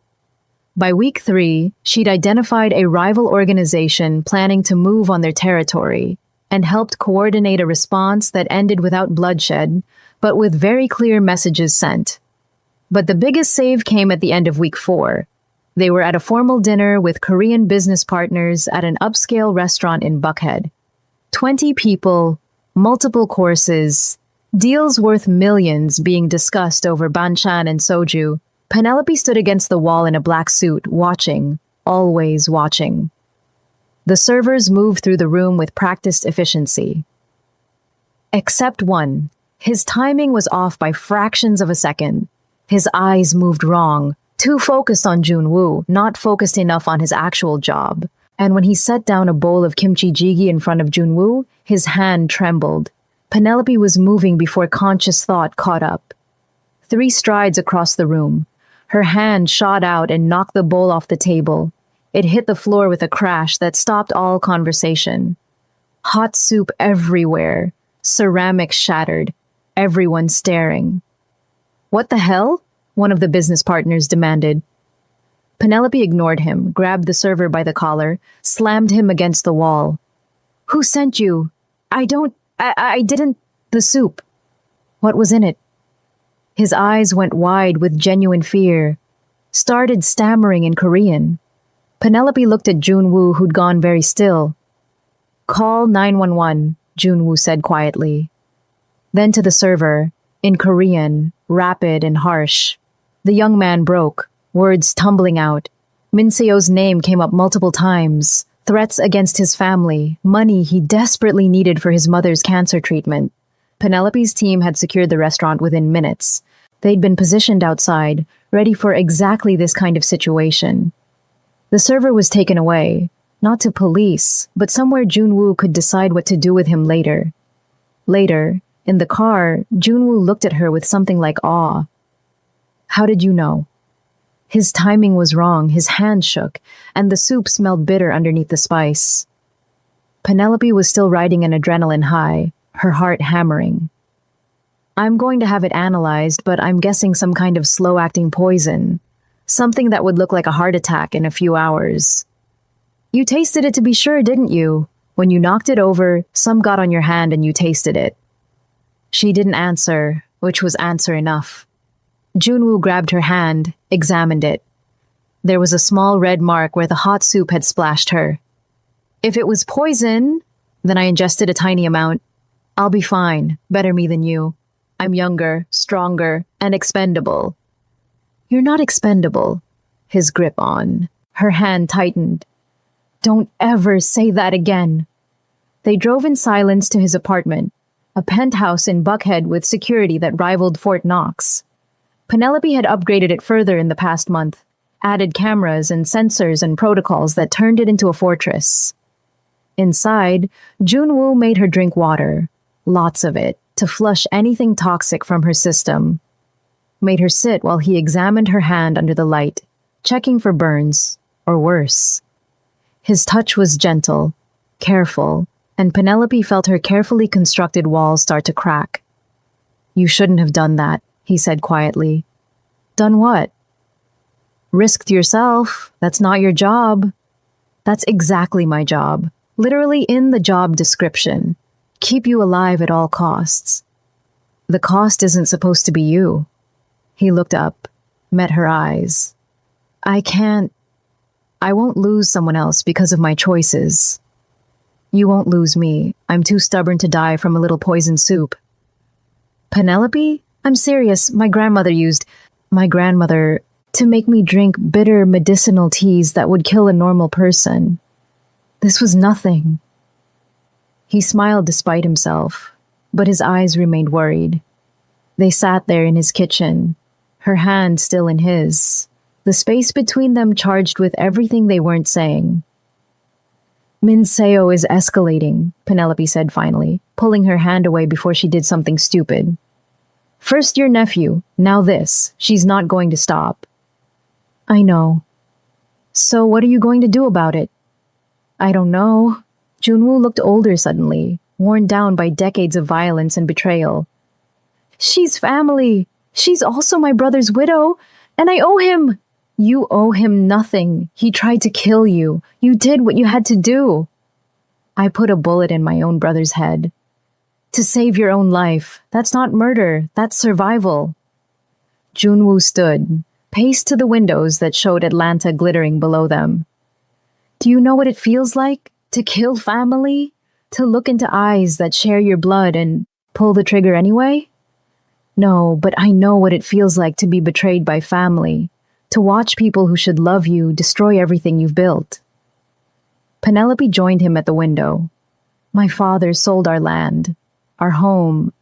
By week 3, she'd identified a rival organization planning to move on their territory and helped coordinate a response that ended without bloodshed, but with very clear messages sent. But the biggest save came at the end of week 4. They were at a formal dinner with Korean business partners at an upscale restaurant in Buckhead. 20 people, multiple courses, deals worth millions being discussed over banchan and soju. Penelope stood against the wall in a black suit, watching, always watching. The servers moved through the room with practiced efficiency. Except one. His timing was off by fractions of a second. His eyes moved wrong, too focused on Junwoo, not focused enough on his actual job. And when he set down a bowl of kimchi jjigae in front of Junwoo, his hand trembled. Penelope was moving before conscious thought caught up. 3 strides across the room. Her hand shot out and knocked the bowl off the table. It hit the floor with a crash that stopped all conversation. Hot soup everywhere. Ceramics shattered. Everyone staring. "What the hell?" one of the business partners demanded. Penelope ignored him, grabbed the server by the collar, slammed him against the wall. "Who sent you? I didn't. The soup. What was in it?" His eyes went wide with genuine fear. Started stammering in Korean. Penelope looked at Junwoo, who'd gone very still. "Call 911, Junwoo said quietly. Then to the server, in Korean, rapid and harsh. The young man broke, words tumbling out. Minseo's name came up multiple times. Threats against his family, money he desperately needed for his mother's cancer treatment. Penelope's team had secured the restaurant within minutes. They'd been positioned outside, ready for exactly this kind of situation. The server was taken away, not to police, but somewhere Junwoo could decide what to do with him later. Later, in the car, Junwoo looked at her with something like awe. "How did you know?" His timing was wrong, his hand shook, and the soup smelled bitter underneath the spice. Penelope was still riding an adrenaline high, her heart hammering. "I'm going to have it analyzed, but I'm guessing some kind of slow-acting poison. Something that would look like a heart attack in a few hours." "You tasted it to be sure, didn't you? When you knocked it over, some got on your hand and you tasted it." She didn't answer, which was answer enough. Junwoo grabbed her hand, examined it. There was a small red mark where the hot soup had splashed her. "If it was poison, Then I ingested a tiny amount. I'll be fine. Better me than you. I'm younger, stronger, and expendable. You're not expendable. His grip on. Her hand tightened. Don't ever say that again. They drove in silence to his apartment, a penthouse in Buckhead with security that rivaled Fort Knox. Penelope had upgraded it further in the past month, added cameras and sensors and protocols that turned it into a fortress. Inside, Junwoo made her drink water, lots of it, to flush anything toxic from her system. Made her sit while he examined her hand under the light, checking for burns, or worse. His touch was gentle, careful, and Penelope felt her carefully constructed walls start to crack. You shouldn't have done that, he said quietly. Done what? Risked yourself. That's not your job. That's exactly my job. Literally in the job description. Keep you alive at all costs. The cost isn't supposed to be you. He looked up, met her eyes. I won't lose someone else because of my choices. You won't lose me. I'm too stubborn to die from a little poison soup. Penelope? I'm serious. My grandmother to make me drink bitter medicinal teas that would kill a normal person. This was nothing. He smiled despite himself, but his eyes remained worried. They sat there in his kitchen, her hand still in his, the space between them charged with everything they weren't saying. Minseo is escalating, Penelope said finally, pulling her hand away before she did something stupid. First your nephew, now this. She's not going to stop. I know. So what are you going to do about it? I don't know. Junwoo looked older suddenly, worn down by decades of violence and betrayal. She's family. She's also my brother's widow, and I owe him. You owe him nothing. He tried to kill you. You did what you had to do. I put a bullet in my own brother's head. To save your own life. That's not murder. That's survival. Junwoo stood, paced to the windows that showed Atlanta glittering below them. Do you know what it feels like? To kill family? To look into eyes that share your blood and pull the trigger anyway? No, but I know what it feels like to be betrayed by family. To watch people who should love you destroy everything you've built. Penelope joined him at the window. My father sold our land, our home,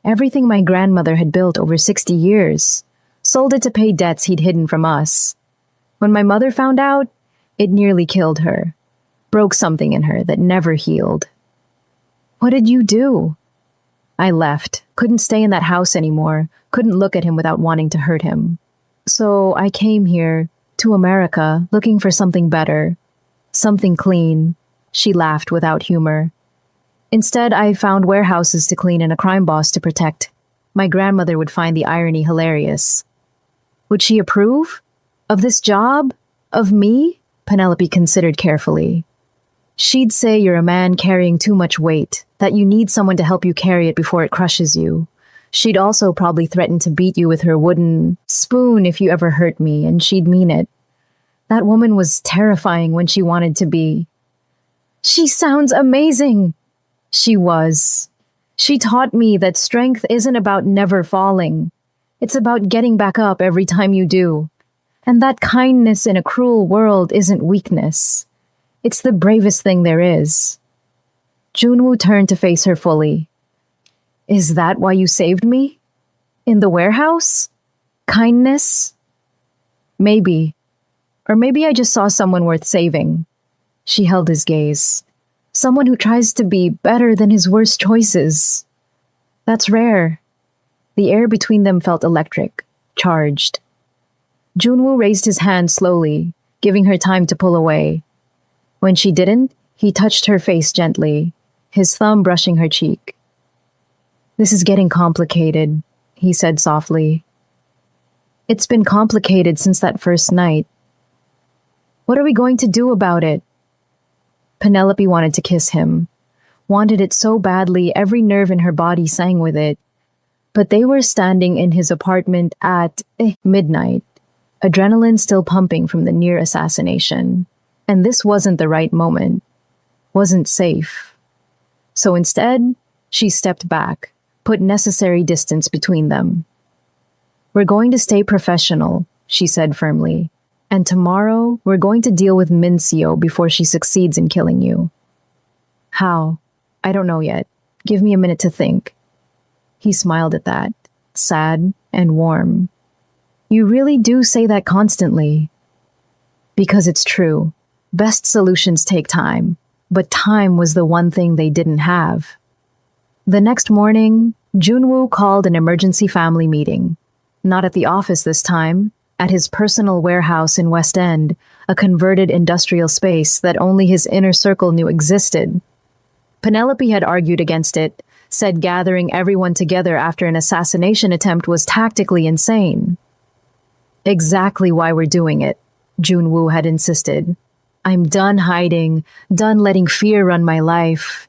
everything my grandmother had built over 60 years. Sold it to pay debts he'd hidden from us. When my mother found out, it nearly killed her. Broke something in her that never healed. What did you do? I left. Couldn't stay in that house anymore. Couldn't look at him without wanting to hurt him. So I came here, to America, looking for something better. Something clean. She laughed without humor. Instead, I found warehouses to clean and a crime boss to protect. My grandmother would find the irony hilarious. Would she approve? Of this job? Of me? Penelope considered carefully. She'd say you're a man carrying too much weight, that you need someone to help you carry it before it crushes you. She'd also probably threaten to beat you with her wooden spoon if you ever hurt me, and she'd mean it. That woman was terrifying when she wanted to be. She sounds amazing! She was. She taught me that strength isn't about never falling. It's about getting back up every time you do. And that kindness in a cruel world isn't weakness. It's the bravest thing there is. Junwoo turned to face her fully. Is that why you saved me? In the warehouse? Kindness? Maybe. Or maybe I just saw someone worth saving. She held his gaze. Someone who tries to be better than his worst choices. That's rare. The air between them felt electric, charged. Junwoo raised his hand slowly, giving her time to pull away. When she didn't, he touched her face gently, his thumb brushing her cheek. This is getting complicated, he said softly. It's been complicated since that first night. What are we going to do about it? Penelope wanted to kiss him. Wanted it so badly every nerve in her body sang with it. But they were standing in his apartment at midnight, adrenaline still pumping from the near assassination. And this wasn't the right moment. Wasn't safe. So instead, she stepped back, put necessary distance between them. "We're going to stay professional," she said firmly. "And tomorrow, we're going to deal with Mincio before she succeeds in killing you." "How? I don't know yet. Give me a minute to think." He smiled at that, sad and warm. "You really do say that constantly." "Because it's true. Best solutions take time, but time was the one thing they didn't have." The next morning, Junwoo called an emergency family meeting. Not at the office this time, at his personal warehouse in West End, a converted industrial space that only his inner circle knew existed. Penelope had argued against it, said gathering everyone together after an assassination attempt was tactically insane. "Exactly why we're doing it," Junwoo had insisted. "I'm done hiding, done letting fear run my life.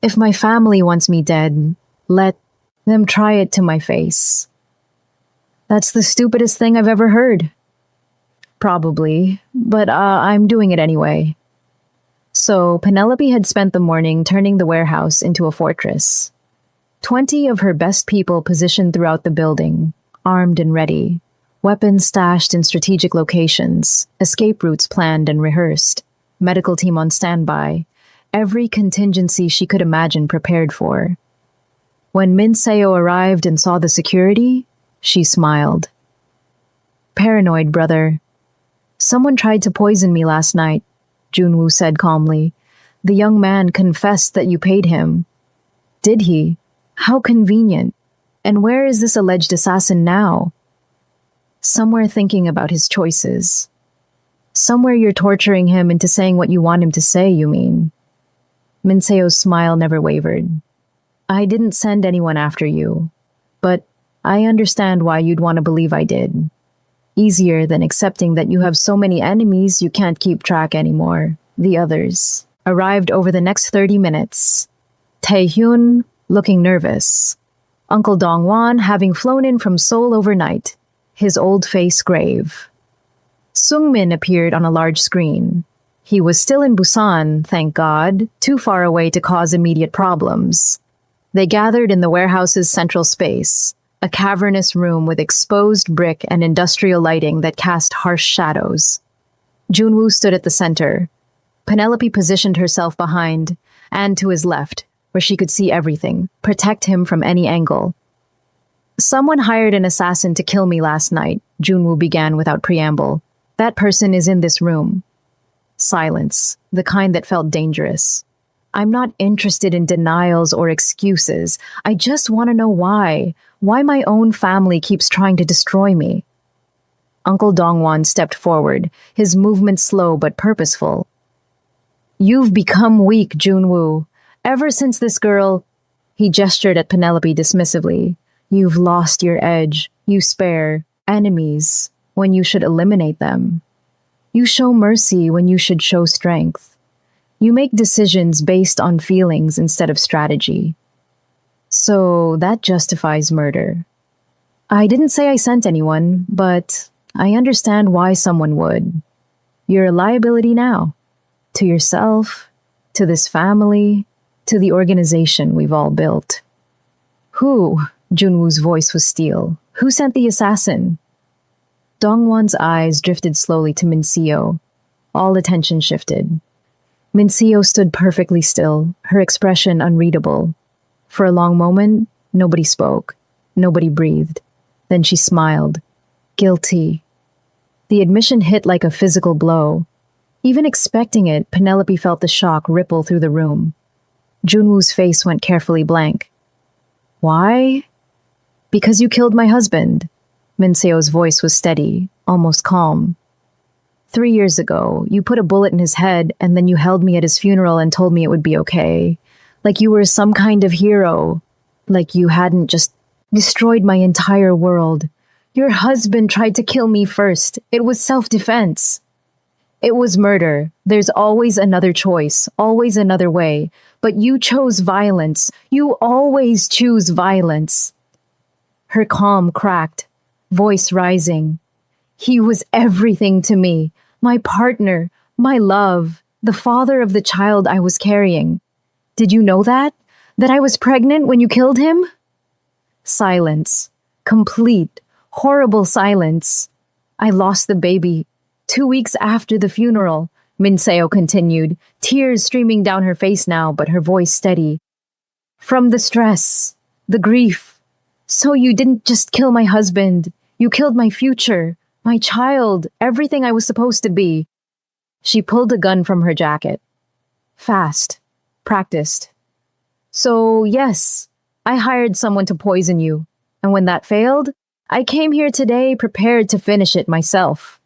If my family wants me dead, let them try it to my face." "That's the stupidest thing I've ever heard." "Probably, but I'm doing it anyway." So Penelope had spent the morning turning the warehouse into a fortress. 20 of her best people positioned throughout the building, armed and ready, weapons stashed in strategic locations, escape routes planned and rehearsed, medical team on standby, every contingency she could imagine prepared for. When Min Seo arrived and saw the security, she smiled. "Paranoid, brother. Someone tried to poison me last night," Junwoo said calmly. "The young man confessed that you paid him." "Did he? How convenient. And where is this alleged assassin now?" "Somewhere thinking about his choices." "Somewhere you're torturing him into saying what you want him to say, you mean?" Minseo's smile never wavered. "I didn't send anyone after you, but I understand why you'd want to believe I did. Easier than accepting that you have so many enemies you can't keep track anymore." The others arrived over the next 30 minutes. Taehyun, looking nervous. Uncle Dongwon having flown in from Seoul overnight, his old face grave. Sungmin appeared on a large screen. He was still in Busan, thank God, too far away to cause immediate problems. They gathered in the warehouse's central space, a cavernous room with exposed brick and industrial lighting that cast harsh shadows. Junwoo stood at the center. Penelope positioned herself behind, and to his left, where she could see everything, protect him from any angle. "Someone hired an assassin to kill me last night," Junwoo began without preamble. "That person is in this room." Silence, the kind that felt dangerous. "I'm not interested in denials or excuses. I just want to know why. Why my own family keeps trying to destroy me." Uncle Dongwon stepped forward, his movement slow but purposeful. "You've become weak, Junwoo. Ever since this girl—" He gestured at Penelope dismissively. "You've lost your edge. You spare enemies when you should eliminate them. You show mercy when you should show strength. You make decisions based on feelings instead of strategy. So that justifies murder. I didn't say I sent anyone, but I understand why someone would. You're a liability now. To yourself, to this family, to the organization we've all built." "Who?" Junwoo's voice was steel. "Who sent the assassin?" Dongwon's eyes drifted slowly to Mincio. All attention shifted. Mincio stood perfectly still, her expression unreadable. For a long moment, nobody spoke. Nobody breathed. Then she smiled. Guilty. The admission hit like a physical blow. Even expecting it, Penelope felt the shock ripple through the room. Junwoo's face went carefully blank. "Why?" "Because you killed my husband." Minseo's voice was steady, almost calm. 3 years ago, you put a bullet in his head and then you held me at his funeral and told me it would be okay. Like you were some kind of hero. Like you hadn't just destroyed my entire world. Your husband tried to kill me first. It was self-defense. It was murder. There's always another choice, always another way. But you chose violence. You always choose violence. Her calm cracked, voice rising. He was everything to me. My partner, my love, the father of the child I was carrying. Did you know that? That I was pregnant when you killed him? Silence. Complete, horrible silence. I lost the baby 2 weeks after the funeral, Minseo continued, tears streaming down her face now, but her voice steady. From the stress, the grief. So you didn't just kill my husband, you killed my future, my child, everything I was supposed to be. She pulled a gun from her jacket. Fast. Practiced. So, yes, I hired someone to poison you. And when that failed, I came here today prepared to finish it myself.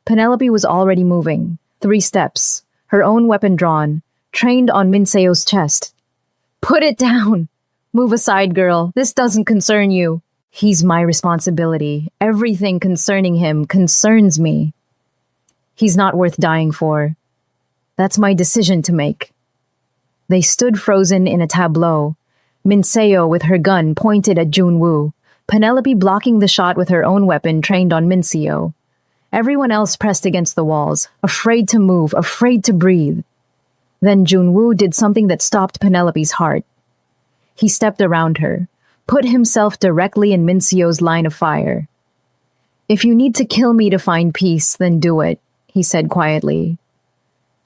Penelope was already moving, 3 steps, her own weapon drawn, trained on Minseo's chest. Put it down! Move aside, girl. This doesn't concern you. He's my responsibility. Everything concerning him concerns me. He's not worth dying for. That's my decision to make. They stood frozen in a tableau, Minseo with her gun pointed at Junwoo, Penelope blocking the shot with her own weapon trained on Minseo. Everyone else pressed against the walls, afraid to move, afraid to breathe. Then Junwoo did something that stopped Penelope's heart. He stepped around her, put himself directly in Minseo's line of fire. If you need to kill me to find peace, then do it, he said quietly.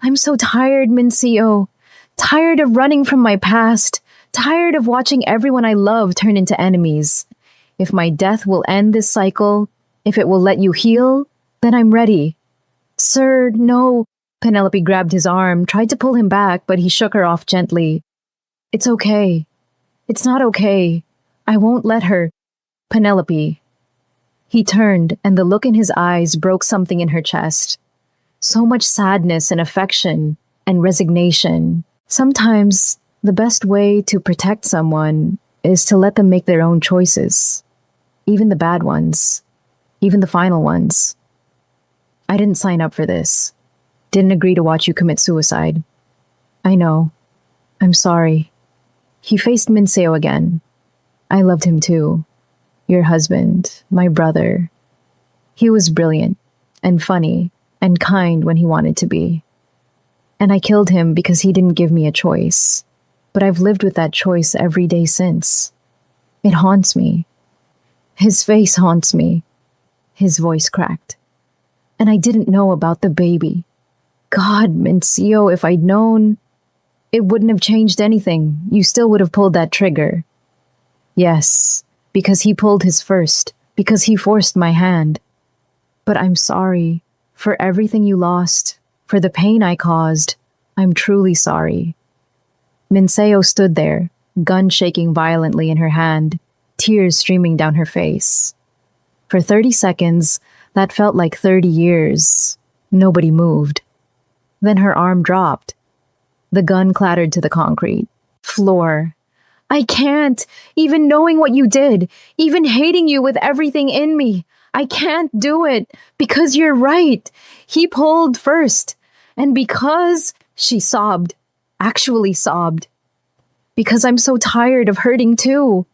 I'm so tired, Minseo. Tired of running from my past. Tired of watching everyone I love turn into enemies. If my death will end this cycle, if it will let you heal, then I'm ready. Sir, no. Penelope grabbed his arm, tried to pull him back, but he shook her off gently. It's okay. It's not okay. I won't let her. Penelope. He turned, and the look in his eyes broke something in her chest. So much sadness and affection and resignation. Sometimes the best way to protect someone is to let them make their own choices. Even the bad ones. Even the final ones. I didn't sign up for this. Didn't agree to watch you commit suicide. I know. I'm sorry. He faced Minseo again. I loved him too. Your husband, my brother. He was brilliant and funny and kind when he wanted to be. And I killed him because he didn't give me a choice. But I've lived with that choice every day since. It haunts me. His face haunts me. His voice cracked. And I didn't know about the baby. God, Minseo, if I'd known, it wouldn't have changed anything. You still would have pulled that trigger. Yes, because he pulled his first, because he forced my hand. But I'm sorry for everything you lost, for the pain I caused. I'm truly sorry. Minseo stood there, gun shaking violently in her hand, tears streaming down her face. For 30 seconds, that felt like 30 years. Nobody moved. Then her arm dropped. The gun clattered to the concrete. Floor. I can't, even knowing what you did, even hating you with everything in me. I can't do it, because you're right. He pulled first. And because, she sobbed, actually sobbed. Because I'm so tired of hurting too.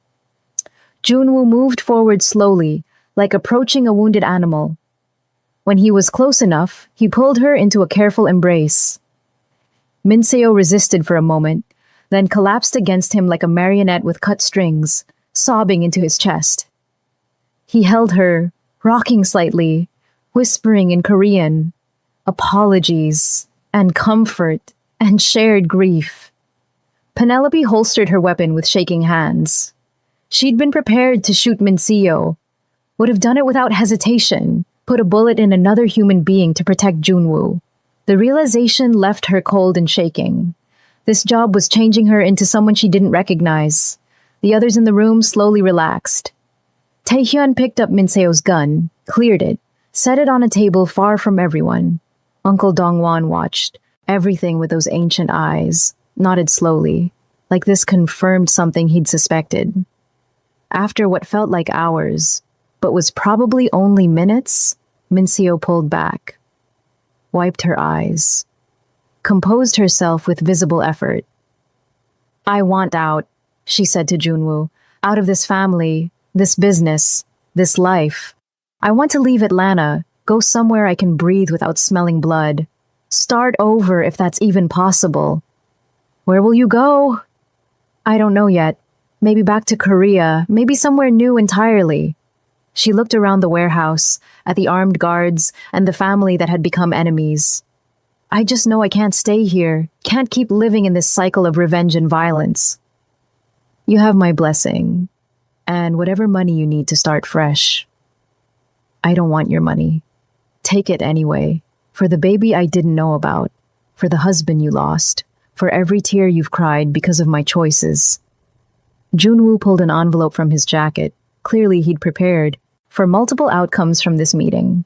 Junwoo moved forward slowly, like approaching a wounded animal. When he was close enough, he pulled her into a careful embrace. Minseo resisted for a moment, then collapsed against him like a marionette with cut strings, sobbing into his chest. He held her, rocking slightly, whispering in Korean, apologies, and comfort, and shared grief. Penelope holstered her weapon with shaking hands. She'd been prepared to shoot Minseo, would have done it without hesitation, put a bullet in another human being to protect Junwoo. The realization left her cold and shaking. This job was changing her into someone she didn't recognize. The others in the room slowly relaxed. Taehyun picked up Minseo's gun, cleared it, set it on a table far from everyone. Uncle Dongwon watched, everything with those ancient eyes, nodded slowly, like this confirmed something he'd suspected. After what felt like hours, but was probably only minutes, Minseo pulled back, wiped her eyes, composed herself with visible effort. I want out, she said to Junwoo, out of this family, this business, this life. I want to leave Atlanta, go somewhere I can breathe without smelling blood. Start over if that's even possible. Where will you go? I don't know yet. Maybe back to Korea, maybe somewhere new entirely. She looked around the warehouse, at the armed guards, and the family that had become enemies. I just know I can't stay here, can't keep living in this cycle of revenge and violence. You have my blessing, and whatever money you need to start fresh. I don't want your money. Take it anyway, for the baby I didn't know about, for the husband you lost, for every tear you've cried because of my choices. Junwoo pulled an envelope from his jacket. Clearly he'd prepared for multiple outcomes from this meeting.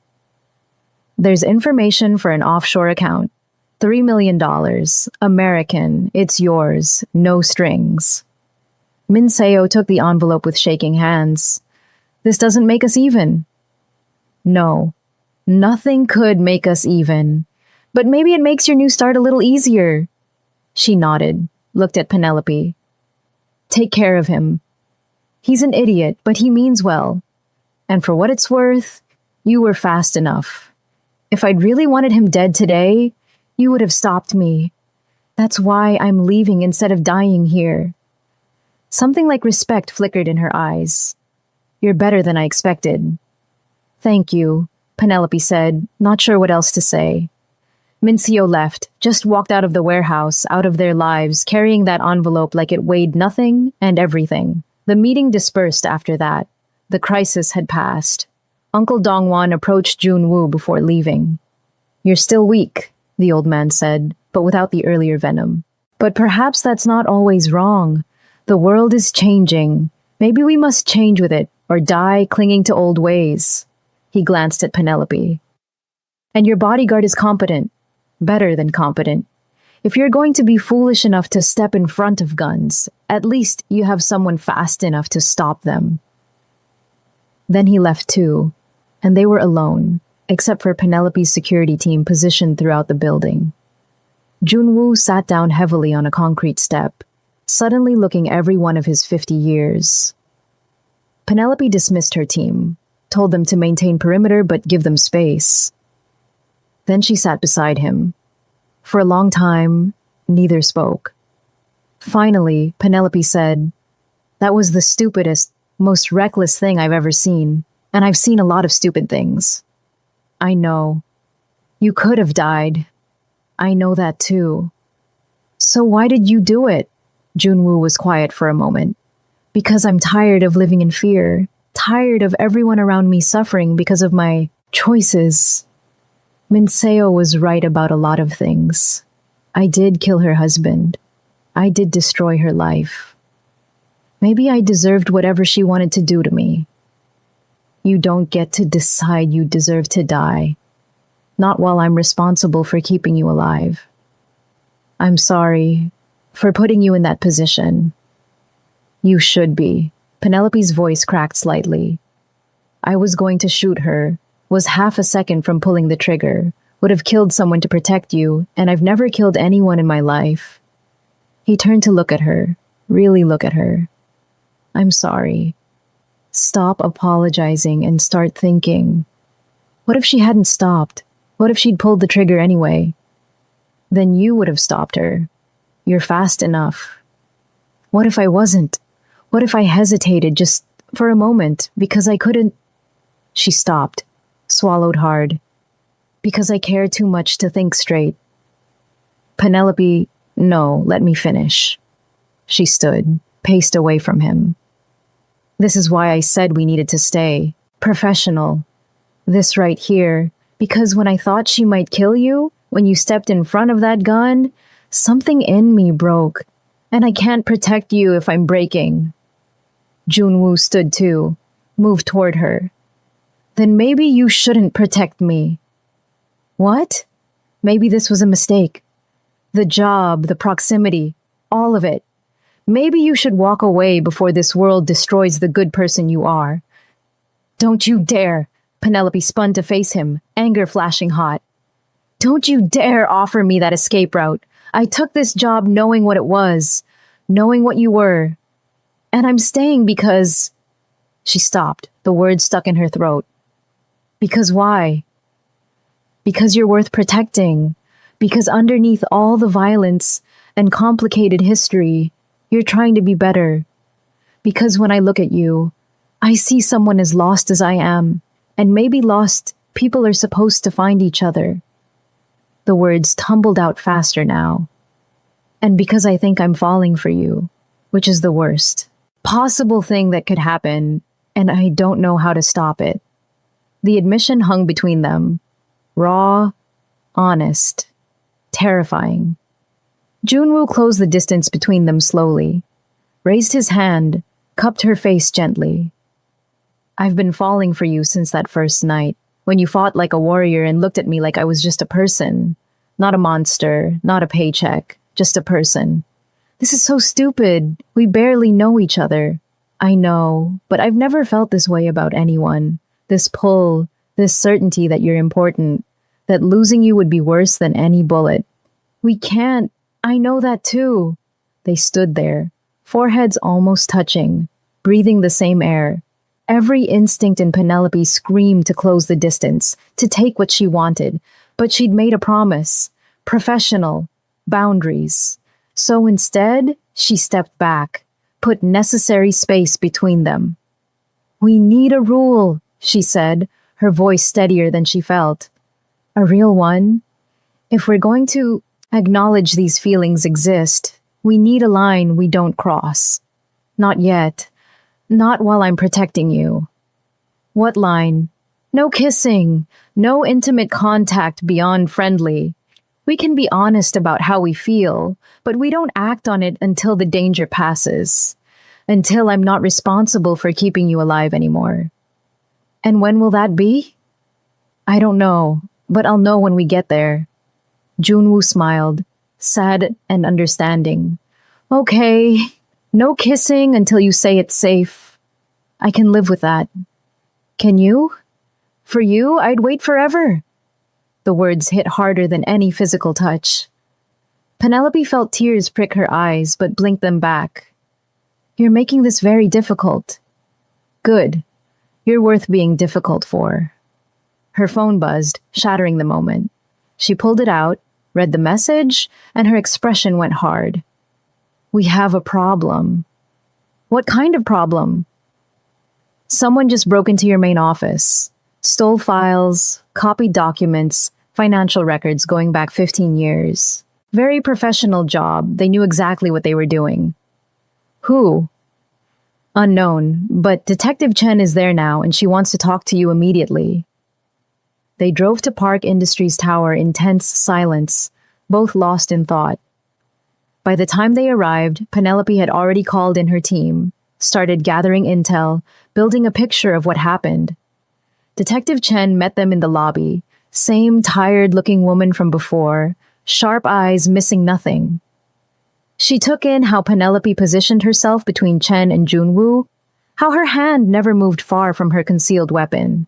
There's information for an offshore account. $3 million. American. It's yours. No strings. Min Seo took the envelope with shaking hands. This doesn't make us even. No. Nothing could make us even. But maybe it makes your new start a little easier. She nodded, looked at Penelope. Take care of him. He's an idiot, but he means well. And for what it's worth, you were fast enough. If I'd really wanted him dead today, you would have stopped me. That's why I'm leaving instead of dying here. Something like respect flickered in her eyes. You're better than I expected. Thank you, Penelope said, not sure what else to say. Minseo left, just walked out of the warehouse, out of their lives, carrying that envelope like it weighed nothing and everything. The meeting dispersed after that. The crisis had passed. Uncle Dongwon approached Junwoo before leaving. You're still weak, the old man said, but without the earlier venom. But perhaps that's not always wrong. The world is changing. Maybe we must change with it, or die clinging to old ways. He glanced at Penelope. And your bodyguard is competent. Better than competent. If you're going to be foolish enough to step in front of guns, at least you have someone fast enough to stop them. Then he left too, and they were alone, except for Penelope's security team positioned throughout the building. Junwoo sat down heavily on a concrete step, suddenly looking every one of his 50 years. Penelope dismissed her team, told them to maintain perimeter but give them space. Then she sat beside him. For a long time, neither spoke. Finally, Penelope said, "That was the stupidest, most reckless thing I've ever seen, and I've seen a lot of stupid things. I know. You could have died. I know that too. So why did you do it?" Junwoo was quiet for a moment. "Because I'm tired of living in fear, tired of everyone around me suffering because of my choices." Minseo was right about a lot of things. I did kill her husband. I did destroy her life. Maybe I deserved whatever she wanted to do to me. You don't get to decide you deserve to die. Not while I'm responsible for keeping you alive. I'm sorry for putting you in that position. You should be. Penelope's voice cracked slightly. I was going to shoot her, was half a second from pulling the trigger, would have killed someone to protect you, and I've never killed anyone in my life. He turned to look at her, really look at her. I'm sorry. Stop apologizing and start thinking. What if she hadn't stopped? What if she'd pulled the trigger anyway? Then you would have stopped her. You're fast enough. What if I wasn't? What if I hesitated just for a moment because I couldn't? She stopped, swallowed hard. Because I care too much to think straight. Penelope, no, let me finish. She stood, paced away from him. This is why I said we needed to stay. Professional. This right here. Because when I thought she might kill you, when you stepped in front of that gun, something in me broke. And I can't protect you if I'm breaking. Junwoo stood too, moved toward her. Then maybe you shouldn't protect me. What? Maybe this was a mistake. The job, the proximity, all of it. Maybe you should walk away before this world destroys the good person you are. Don't you dare! Penelope spun to face him, anger flashing hot. Don't you dare offer me that escape route. I took this job knowing what it was, knowing what you were. And I'm staying because... She stopped, the words stuck in her throat. Because why? Because you're worth protecting. Because underneath all the violence and complicated history, you're trying to be better. Because when I look at you, I see someone as lost as I am, and maybe lost people are supposed to find each other. The words tumbled out faster now. And because I think I'm falling for you, which is the worst possible thing that could happen, and I don't know how to stop it. The admission hung between them. Raw, honest, terrifying. Junwoo closed the distance between them slowly, raised his hand, cupped her face gently. I've been falling for you since that first night, when you fought like a warrior and looked at me like I was just a person. Not a monster, not a paycheck, just a person. This is so stupid. We barely know each other. I know, but I've never felt this way about anyone. This pull, this certainty that you're important, that losing you would be worse than any bullet. We can't. I know that too. They stood there, foreheads almost touching, breathing the same air. Every instinct in Penelope screamed to close the distance, to take what she wanted, but she'd made a promise. Professional. Boundaries. So instead, she stepped back, put necessary space between them. We need a rule, she said, her voice steadier than she felt. A real one. If we're going to acknowledge these feelings exist, we need a line we don't cross. Not yet. Not while I'm protecting you. What line? No kissing. No intimate contact beyond friendly. We can be honest about how we feel, but we don't act on it until the danger passes. Until I'm not responsible for keeping you alive anymore. And when will that be? I don't know, but I'll know when we get there. Junwoo smiled, sad and understanding. Okay, no kissing until you say it's safe. I can live with that. Can you? For you, I'd wait forever. The words hit harder than any physical touch. Penelope felt tears prick her eyes, but blinked them back. You're making this very difficult. Good. You're worth being difficult for. Her phone buzzed, shattering the moment. She pulled it out, read the message, and her expression went hard. We have a problem. What kind of problem? Someone just broke into your main office, stole files, copied documents, financial records going back 15 years. Very professional job. They knew exactly what they were doing. Who? Unknown, but Detective Chen is there now and she wants to talk to you immediately. They drove to Park Industries Tower in tense silence, both lost in thought. By the time they arrived, Penelope had already called in her team, started gathering intel, building a picture of what happened. Detective Chen met them in the lobby, same tired-looking woman from before, sharp eyes missing nothing. She took in how Penelope positioned herself between Chen and Junwoo, how her hand never moved far from her concealed weapon.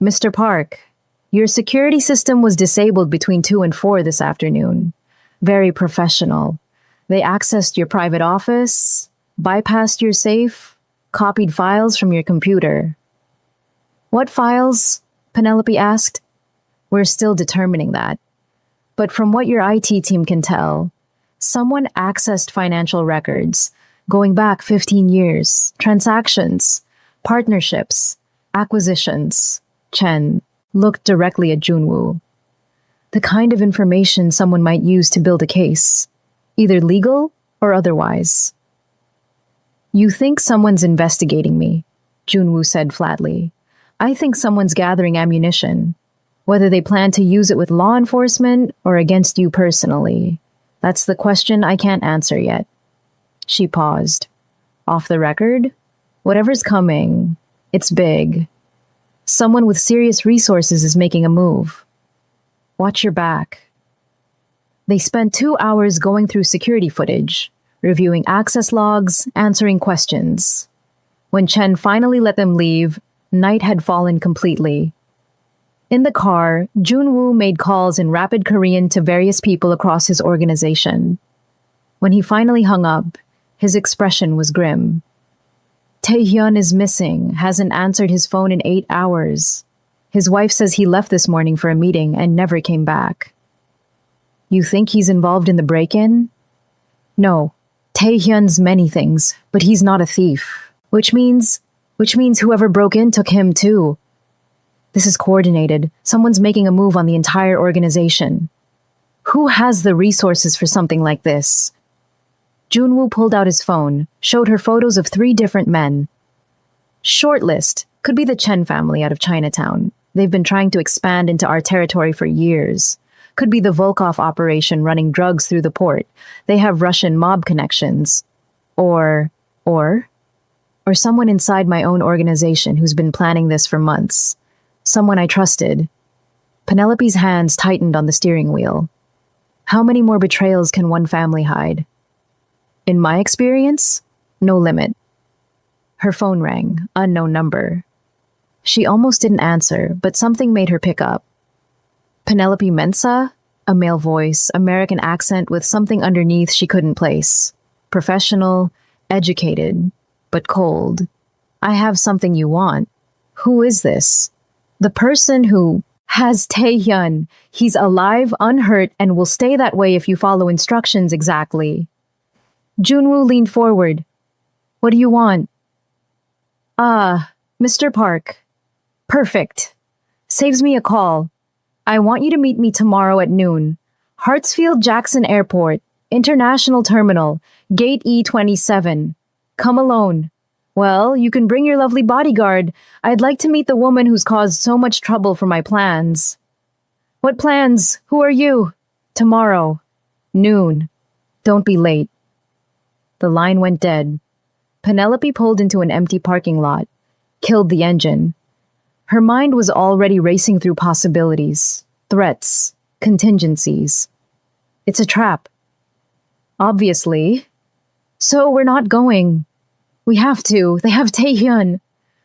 Mr. Park, your security system was disabled between 2 and 4 this afternoon. Very professional. They accessed your private office, bypassed your safe, copied files from your computer. What files? Penelope asked. We're still determining that. But from what your IT team can tell, someone accessed financial records, going back 15 years, transactions, partnerships, acquisitions. Chen looked directly at Junwoo. The kind of information someone might use to build a case, either legal or otherwise. You think someone's investigating me, Junwoo said flatly. I think someone's gathering ammunition. Whether they plan to use it with law enforcement or against you personally. That's the question I can't answer yet. She paused. Off the record? Whatever's coming, it's big. Someone with serious resources is making a move. Watch your back. They spent 2 hours going through security footage, reviewing access logs, answering questions. When Chen finally let them leave, night had fallen completely. In the car, Junwoo made calls in rapid Korean to various people across his organization. When he finally hung up, his expression was grim. Taehyun is missing, hasn't answered his phone in 8 hours. His wife says he left this morning for a meeting and never came back. You think he's involved in the break-in? No, Taehyun's many things, but he's not a thief. Which means whoever broke in took him too. This is coordinated. Someone's making a move on the entire organization. Who has the resources for something like this? Junwoo pulled out his phone, showed her photos of 3 different men. Shortlist could be the Chen family out of Chinatown. They've been trying to expand into our territory for years. Could be the Volkov operation running drugs through the port. They have Russian mob connections. Or someone inside my own organization who's been planning this for months. Someone I trusted. Penelope's hands tightened on the steering wheel. How many more betrayals can one family hide? In my experience, no limit. Her phone rang, unknown number. She almost didn't answer, but something made her pick up. Penelope Mensah? A male voice, American accent with something underneath she couldn't place. Professional, educated, but cold. I have something you want. Who is this? The person who has Taehyun. He's alive, unhurt, and will stay that way if you follow instructions exactly. Junwoo leaned forward. What do you want? Mr. Park. Perfect. Saves me a call. I want you to meet me tomorrow at noon. Hartsfield-Jackson Airport, International Terminal, Gate E27. Come alone. Well, you can bring your lovely bodyguard. I'd like to meet the woman who's caused so much trouble for my plans. What plans? Who are you? Tomorrow. Noon. Don't be late. The line went dead. Penelope pulled into an empty parking lot, killed the engine. Her mind was already racing through possibilities, threats, contingencies. It's a trap. Obviously. So we're not going. We have to. They have Taehyun,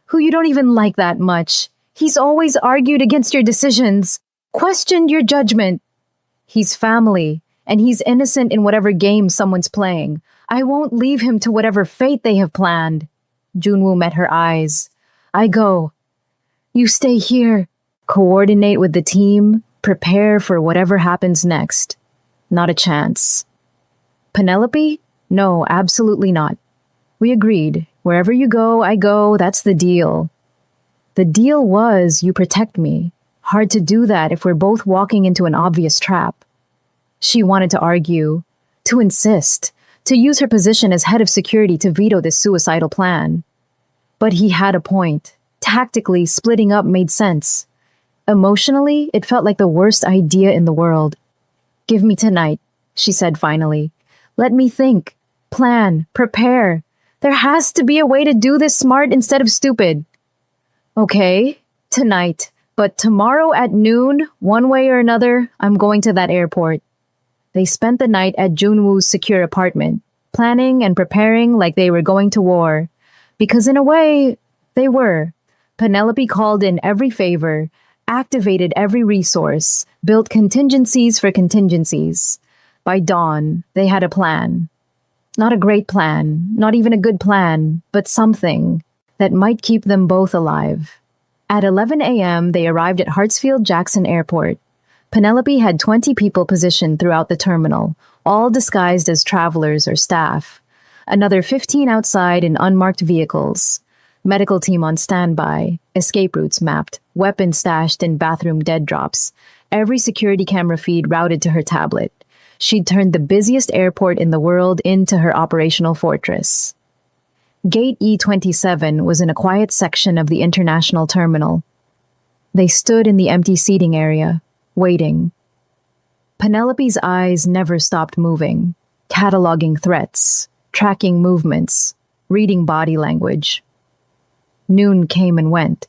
who you don't even like that much. He's always argued against your decisions, questioned your judgment. He's family, and he's innocent in whatever game someone's playing. I won't leave him to whatever fate they have planned. Junwoo met her eyes. I go. You stay here. Coordinate with the team. Prepare for whatever happens next. Not a chance. Penelope? No, absolutely not. We agreed. Wherever you go, I go. That's the deal. The deal was you protect me. Hard to do that if we're both walking into an obvious trap. She wanted to argue, to insist, to use her position as head of security to veto this suicidal plan. But he had a point. Tactically, splitting up made sense. Emotionally, it felt like the worst idea in the world. Give me tonight, she said finally. Let me think, plan, prepare. There has to be a way to do this smart instead of stupid. Okay, tonight. But tomorrow at noon, one way or another, I'm going to that airport. They spent the night at Junwoo's secure apartment, planning and preparing like they were going to war. Because in a way, they were. Penelope called in every favor, activated every resource, built contingencies for contingencies. By dawn, they had a plan. Not a great plan, not even a good plan, but something that might keep them both alive. At 11 a.m., they arrived at Hartsfield-Jackson Airport. Penelope had 20 people positioned throughout the terminal, all disguised as travelers or staff. Another 15 outside in unmarked vehicles. Medical team on standby, escape routes mapped, weapons stashed in bathroom dead drops. Every security camera feed routed to her tablet. She'd turned the busiest airport in the world into her operational fortress. Gate E27 was in a quiet section of the international terminal. They stood in the empty seating area, waiting. Penelope's eyes never stopped moving, cataloging threats, tracking movements, reading body language. Noon came and went.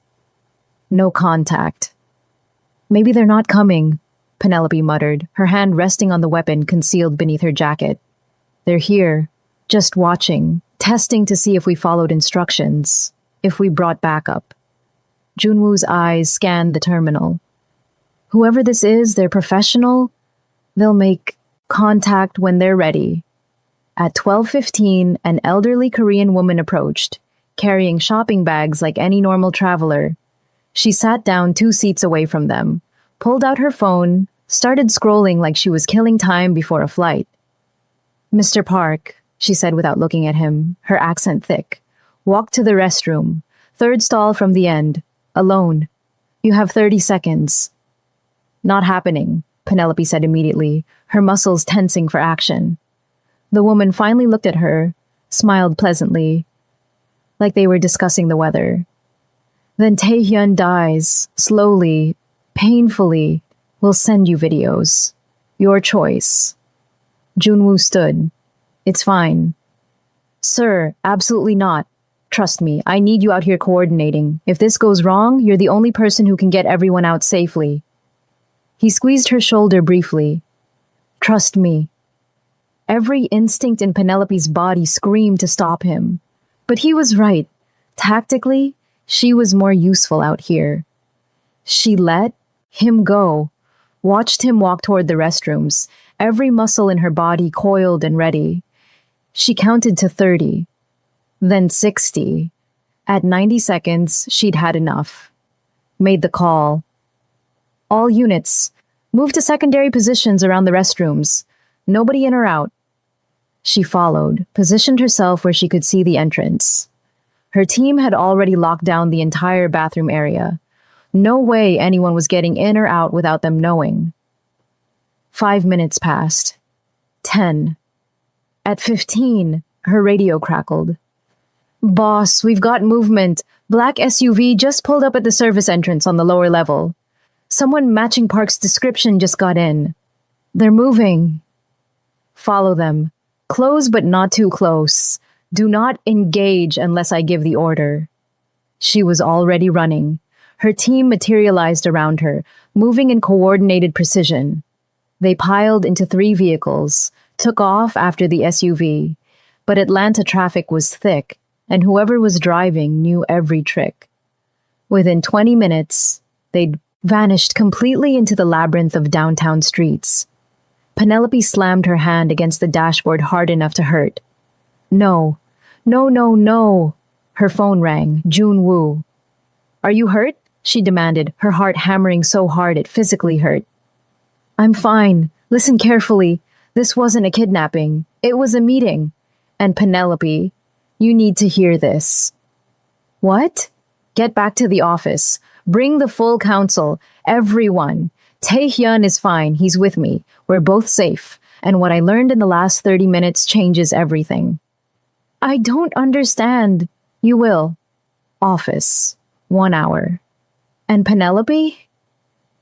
No contact. Maybe they're not coming, Penelope muttered, her hand resting on the weapon concealed beneath her jacket. They're here, just watching, testing to see if we followed instructions, if we brought backup. Junwoo's eyes scanned the terminal. Whoever this is, they're professional. They'll make contact when they're ready. At 12:15, an elderly Korean woman approached, carrying shopping bags like any normal traveler. She sat down 2 seats away from them, pulled out her phone, started scrolling like she was killing time before a flight. Mr. Park, she said without looking at him, her accent thick. Walk to the restroom. Third stall from the end. Alone. You have 30 seconds. Not happening, Penelope said immediately, her muscles tensing for action. The woman finally looked at her, smiled pleasantly, like they were discussing the weather. Then Taehyun dies, slowly, painfully. We'll send you videos. Your choice. Junwoo stood. It's fine. Sir, absolutely not. Trust me, I need you out here coordinating. If this goes wrong, you're the only person who can get everyone out safely. He squeezed her shoulder briefly. Trust me. Every instinct in Penelope's body screamed to stop him. But he was right. Tactically, she was more useful out here. She let him go, watched him walk toward the restrooms, every muscle in her body coiled and ready. She counted to 30, then 60. At 90 seconds, she'd had enough. Made the call. All units, move to secondary positions around the restrooms. Nobody in or out. She followed, positioned herself where she could see the entrance. Her team had already locked down the entire bathroom area. No way anyone was getting in or out without them knowing. 5 minutes passed. 10. At 15, her radio crackled. Boss, we've got movement. Black SUV just pulled up at the service entrance on the lower level. Someone matching Park's description just got in. They're moving. Follow them. Close but not too close. Do not engage unless I give the order. She was already running. Her team materialized around her, moving in coordinated precision. They piled into 3 vehicles, took off after the SUV. But Atlanta traffic was thick, and whoever was driving knew every trick. Within 20 minutes, they'd vanished completely into the labyrinth of downtown streets. Penelope slammed her hand against the dashboard hard enough to hurt. No. No, no, no. Her phone rang. Junwoo. Are you hurt? She demanded, her heart hammering so hard it physically hurt. I'm fine. Listen carefully. This wasn't a kidnapping. It was a meeting. And Penelope, you need to hear this. What? Get back to the office. Bring the full council. Everyone. Taehyun is fine. He's with me. We're both safe. And what I learned in the last 30 minutes changes everything. I don't understand. You will. Office. 1 hour. And Penelope?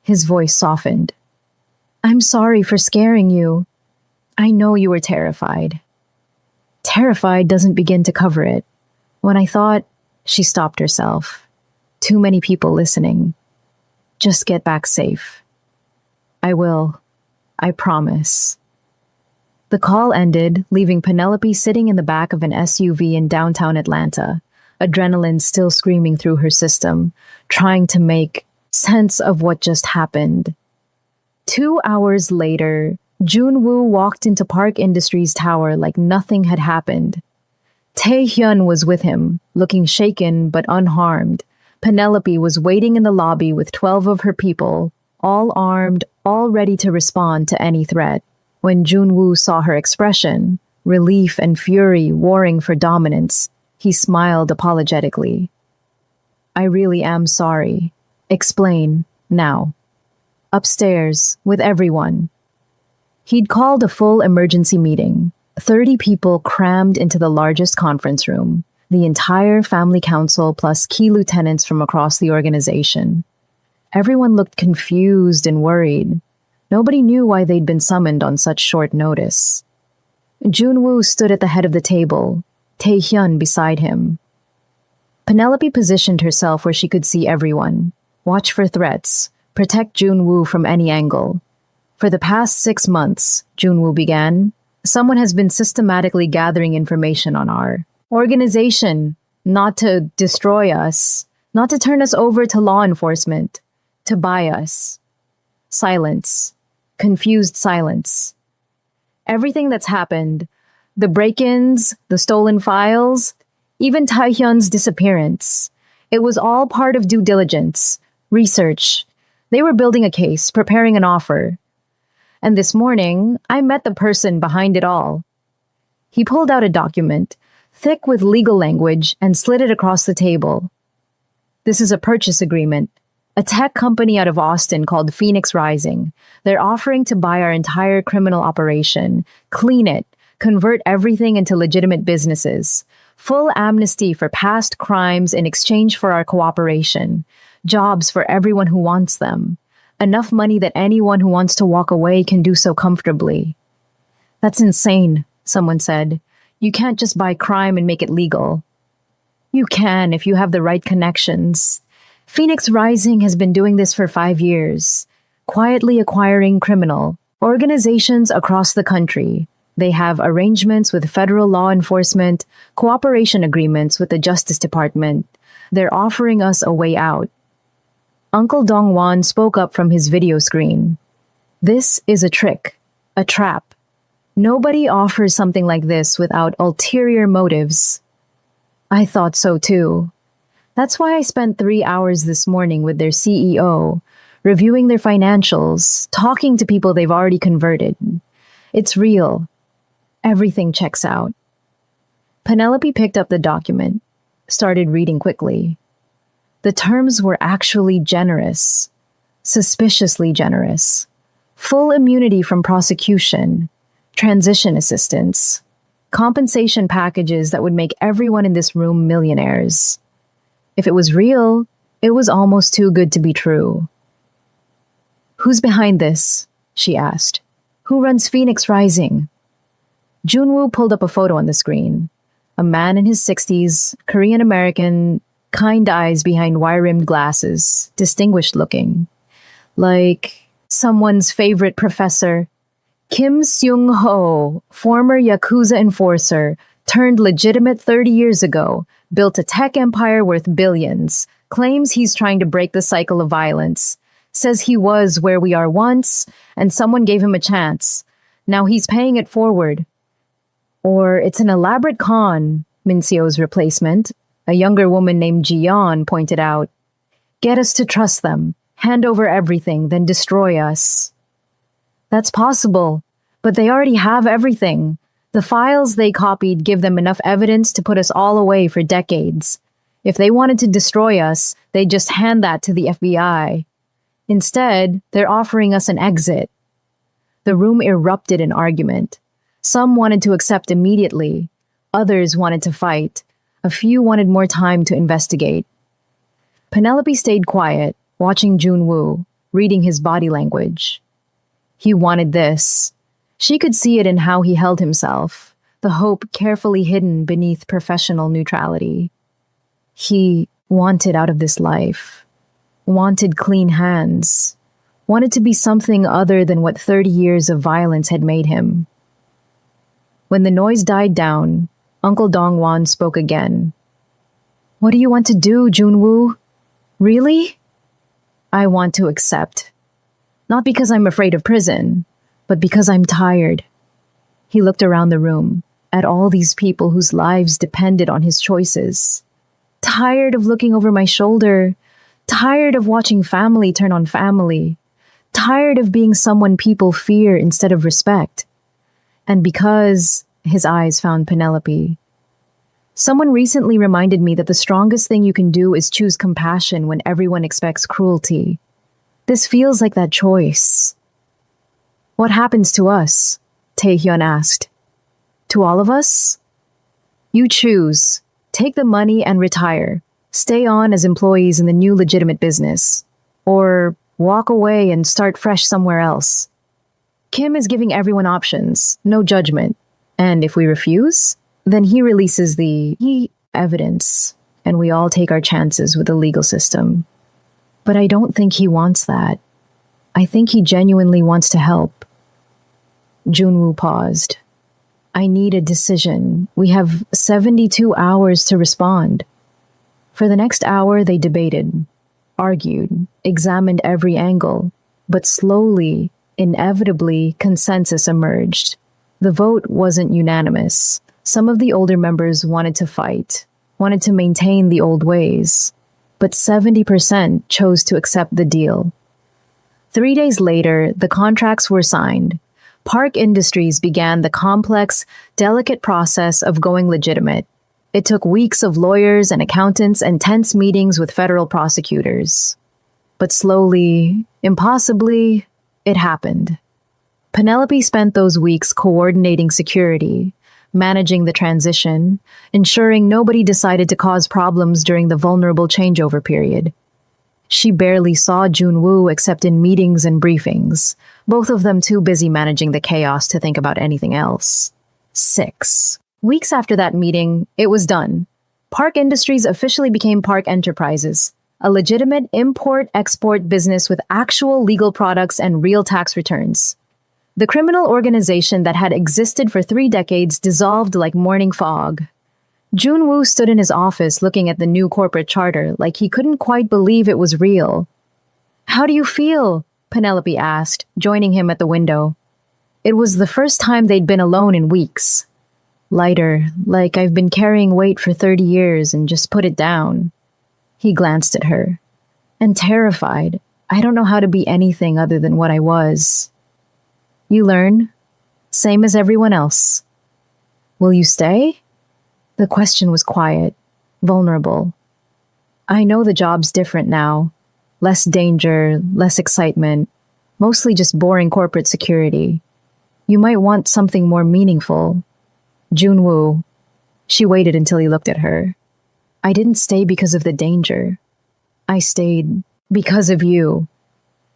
His voice softened. I'm sorry for scaring you. I know you were terrified. Terrified doesn't begin to cover it. When I thought, she stopped herself. Too many people listening. Just get back safe. I will. I promise. The call ended, leaving Penelope sitting in the back of an SUV in downtown Atlanta, adrenaline still screaming through her system, trying to make sense of what just happened. 2 hours later, Junwoo walked into Park Industries Tower like nothing had happened. Taehyun was with him, looking shaken but unharmed. Penelope was waiting in the lobby with 12 of her people, all armed, all ready to respond to any threat. When Junwoo saw her expression, relief and fury warring for dominance, he smiled apologetically. I really am sorry. Explain, now. Upstairs, with everyone. He'd called a full emergency meeting, 30 people crammed into the largest conference room, the entire family council plus key lieutenants from across the organization. Everyone looked confused and worried. Nobody knew why they'd been summoned on such short notice. Junwoo stood at the head of the table, Taehyun beside him. Penelope positioned herself where she could see everyone, watch for threats, protect Junwoo from any angle. For the past 6 months, Junwoo began, someone has been systematically gathering information on our organization, not to destroy us, not to turn us over to law enforcement, to buy us. Silence. Confused silence. Everything that's happened, the break-ins, the stolen files, even Taehyun's disappearance, it was all part of due diligence, research. They were building a case, preparing an offer. And this morning, I met the person behind it all. He pulled out a document, thick with legal language, and slid it across the table. This is a purchase agreement. A tech company out of Austin called Phoenix Rising. They're offering to buy our entire criminal operation, clean it, convert everything into legitimate businesses. Full amnesty for past crimes in exchange for our cooperation. Jobs for everyone who wants them. Enough money that anyone who wants to walk away can do so comfortably. That's insane, someone said. You can't just buy crime and make it legal. You can if you have the right connections. Phoenix Rising has been doing this for 5 years, quietly acquiring criminal organizations across the country. They have arrangements with federal law enforcement, cooperation agreements with the Justice Department. They're offering us a way out. Uncle Dongwan spoke up from his video screen. This is a trick, a trap. Nobody offers something like this without ulterior motives. I thought so too. That's why I spent 3 hours this morning with their CEO, reviewing their financials, talking to people they've already converted. It's real. Everything checks out. Penelope picked up the document, started reading quickly. The terms were actually generous, suspiciously generous. Full immunity from prosecution, transition assistance, compensation packages that would make everyone in this room millionaires. If it was real, it was almost too good to be true. Who's behind this? She asked. Who runs Phoenix Rising? Junwoo pulled up a photo on the screen. A man in his 60s, Korean American, kind eyes behind wire-rimmed glasses, distinguished looking. Like someone's favorite professor. Kim Seung-ho, former Yakuza enforcer, turned legitimate 30 years ago, built a tech empire worth billions, claims he's trying to break the cycle of violence, says he was where we are once, and someone gave him a chance. Now he's paying it forward. Or it's an elaborate con, Minseo's replacement, a younger woman named Jiyeon, pointed out. Get us to trust them, hand over everything, then destroy us. That's possible, but they already have everything. The files they copied give them enough evidence to put us all away for decades. If they wanted to destroy us, they'd just hand that to the FBI. Instead, they're offering us an exit. The room erupted in argument. Some wanted to accept immediately. Others wanted to fight. A few wanted more time to investigate. Penelope stayed quiet, watching Junwoo, reading his body language. He wanted this. She could see it in how he held himself, the hope carefully hidden beneath professional neutrality. He wanted out of this life, wanted clean hands, wanted to be something other than what 30 years of violence had made him. When the noise died down, Uncle Dongwan spoke again. What do you want to do, Junwoo? Really? I want to accept. Not because I'm afraid of prison, but because I'm tired. He looked around the room, at all these people whose lives depended on his choices. Tired of looking over my shoulder, tired of watching family turn on family, tired of being someone people fear instead of respect. And because his eyes found Penelope. Someone recently reminded me that the strongest thing you can do is choose compassion when everyone expects cruelty. This feels like that choice. What happens to us? Taehyun asked. To all of us? You choose. Take the money and retire. Stay on as employees in the new legitimate business. Or walk away and start fresh somewhere else. Kim is giving everyone options, no judgment. And if we refuse, then he releases the evidence, and we all take our chances with the legal system. But I don't think he wants that. I think he genuinely wants to help. Junwoo paused. I need a decision. We have 72 hours to respond. For the next hour, they debated, argued, examined every angle, but slowly, inevitably, consensus emerged. The vote wasn't unanimous. Some of the older members wanted to fight, wanted to maintain the old ways, but 70% chose to accept the deal. 3 days later, the contracts were signed. Park Industries began the complex, delicate process of going legitimate. It took weeks of lawyers and accountants and tense meetings with federal prosecutors. But slowly, impossibly, it happened. Penelope spent those weeks coordinating security, managing the transition, ensuring nobody decided to cause problems during the vulnerable changeover period. She barely saw Junwoo except in meetings and briefings, both of them too busy managing the chaos to think about anything else. 6 weeks after that meeting, it was done. Park Industries officially became Park Enterprises, a legitimate import-export business with actual legal products and real tax returns. The criminal organization that had existed for 3 decades dissolved like morning fog. Junwoo stood in his office looking at the new corporate charter like he couldn't quite believe it was real. "How do you feel?" Penelope asked, joining him at the window. It was the first time they'd been alone in weeks. "Lighter, like I've been carrying weight for 30 years and just put it down." He glanced at her. "And terrified. I don't know how to be anything other than what I was." "You learn. Same as everyone else." "Will you stay?" The question was quiet, vulnerable. "I know the job's different now. Less danger, less excitement, mostly just boring corporate security. You might want something more meaningful." Junwoo. She waited until he looked at her. "I didn't stay because of the danger. I stayed because of you."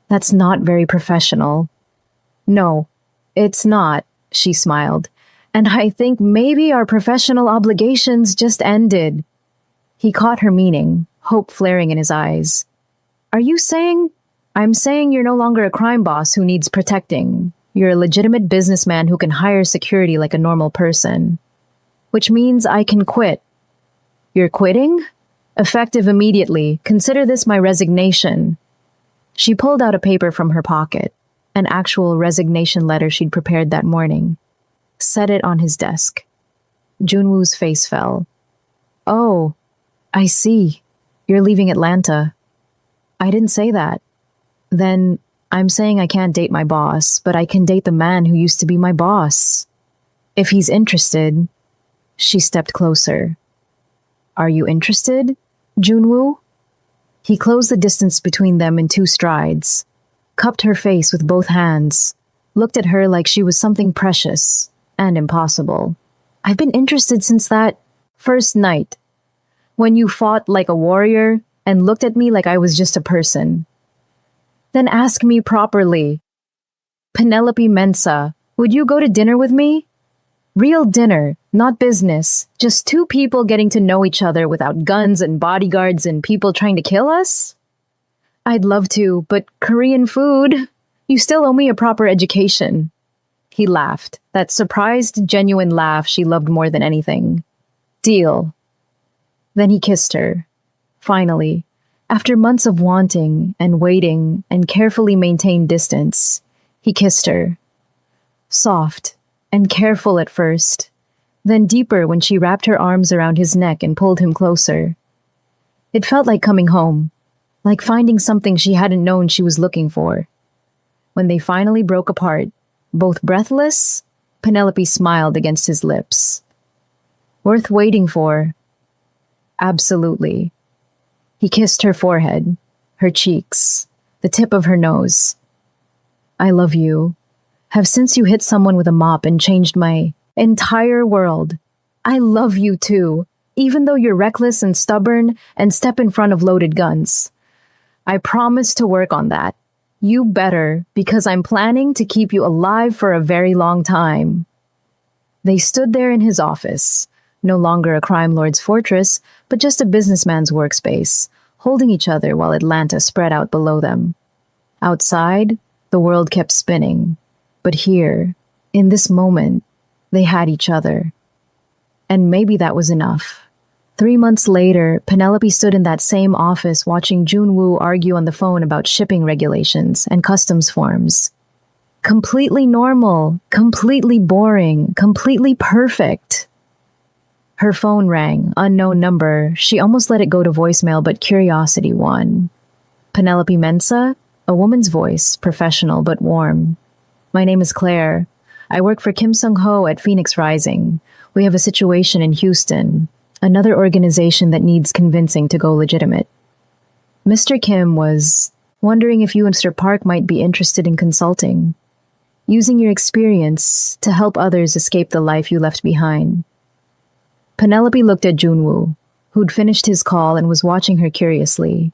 "That's not very professional." "No, it's not," she smiled. "And I think maybe our professional obligations just ended." He caught her meaning, hope flaring in his eyes. "Are you saying—" "I'm saying you're no longer a crime boss who needs protecting. You're a legitimate businessman who can hire security like a normal person. Which means I can quit." "You're quitting?" "Effective immediately. Consider this my resignation." She pulled out a paper from her pocket, an actual resignation letter she'd prepared that morning. Set it on his desk. Junwoo's face fell. "Oh, I see. You're leaving Atlanta." "I didn't say that." "Then I'm saying I can't date my boss, but I can date the man who used to be my boss. If he's interested." She stepped closer. "Are you interested, Junwoo?" He closed the distance between them in 2 strides, cupped her face with both hands, looked at her like she was something precious and impossible. "I've been interested since that first night, when you fought like a warrior and looked at me like I was just a person." "Then ask me properly." "Penelope Mensah, would you go to dinner with me? Real dinner, not business. Just 2 people getting to know each other without guns and bodyguards and people trying to kill us?" "I'd love to, but Korean food. You still owe me a proper education." He laughed, that surprised, genuine laugh she loved more than anything. "Deal." Then he kissed her. Finally, after months of wanting and waiting and carefully maintained distance, he kissed her. Soft and careful at first, then deeper when she wrapped her arms around his neck and pulled him closer. It felt like coming home, like finding something she hadn't known she was looking for. When they finally broke apart, both breathless, Penelope smiled against his lips. "Worth waiting for." "Absolutely." He kissed her forehead, her cheeks, the tip of her nose. "I love you. Have since you hit someone with a mop and changed my entire world. I love you too, even though you're reckless and stubborn and step in front of loaded guns. I promise to work on that. You better, because I'm planning to keep you alive for a very long time." They stood there in his office, no longer a crime lord's fortress, but just a businessman's workspace, holding each other while Atlanta spread out below them. Outside, the world kept spinning, but here, in this moment, they had each other. And maybe that was enough. 3 months later, Penelope stood in that same office watching Junwoo argue on the phone about shipping regulations and customs forms. Completely normal, completely boring, completely perfect. Her phone rang, unknown number. She almost let it go to voicemail, but curiosity won. "Penelope Mensah?" A woman's voice, professional but warm. "My name is Claire. I work for Kim Sung-ho at Phoenix Rising. We have a situation in Houston, another organization that needs convincing to go legitimate. Mr. Kim was wondering if you and Mr. Park might be interested in consulting, using your experience to help others escape the life you left behind. Penelope looked at Junwoo, who'd finished his call and was watching her curiously.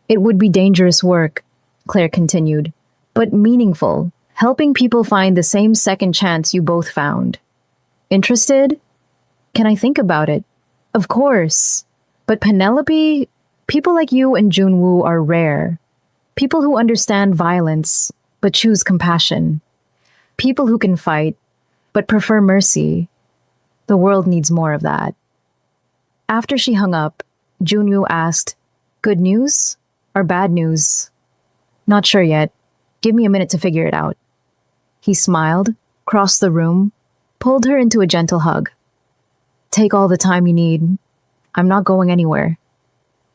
It would be dangerous work, Claire continued, but meaningful, helping people find the same second chance you both found. Interested? Can I think about it? Of course. But Penelope, people like you and Junwoo are rare. People who understand violence, but choose compassion. People who can fight, but prefer mercy. The world needs more of that. After she hung up, Junwoo asked, "Good news or bad news?" "Not sure yet. Give me a minute to figure it out." He smiled, crossed the room, pulled her into a gentle hug. "Take all the time you need. I'm not going anywhere."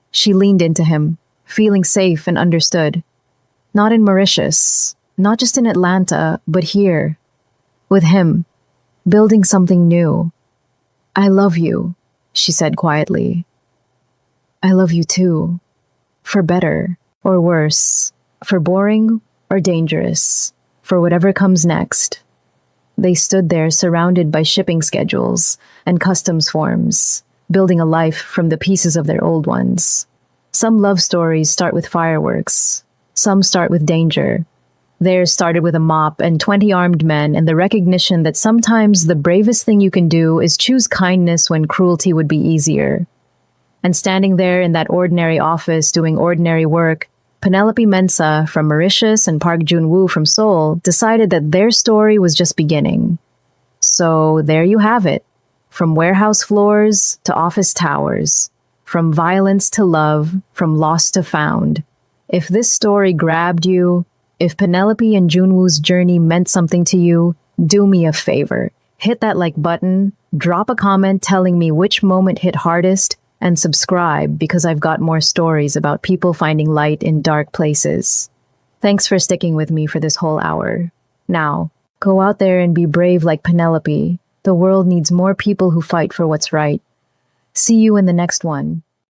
She leaned into him, feeling safe and understood. Not in Mauritius, not just in Atlanta, but here, with him, building something new. "I love you," she said quietly. "I love you too. For better or worse, for boring or dangerous, for whatever comes next." They stood there surrounded by shipping schedules and customs forms, building a life from the pieces of their old ones. Some love stories start with fireworks. Some start with danger. Theirs started with a mop and 20 armed men and the recognition that sometimes the bravest thing you can do is choose kindness when cruelty would be easier. And standing there in that ordinary office doing ordinary work, Penelope Mensah from Mauritius and Park Jun-woo from Seoul decided that their story was just beginning. So there you have it. From warehouse floors to office towers. From violence to love, from lost to found. If this story grabbed you, if Penelope and Junwoo's journey meant something to you, do me a favor. Hit that like button, drop a comment telling me which moment hit hardest, and subscribe because I've got more stories about people finding light in dark places. Thanks for sticking with me for this whole hour. Now, go out there and be brave like Penelope. The world needs more people who fight for what's right. See you in the next one.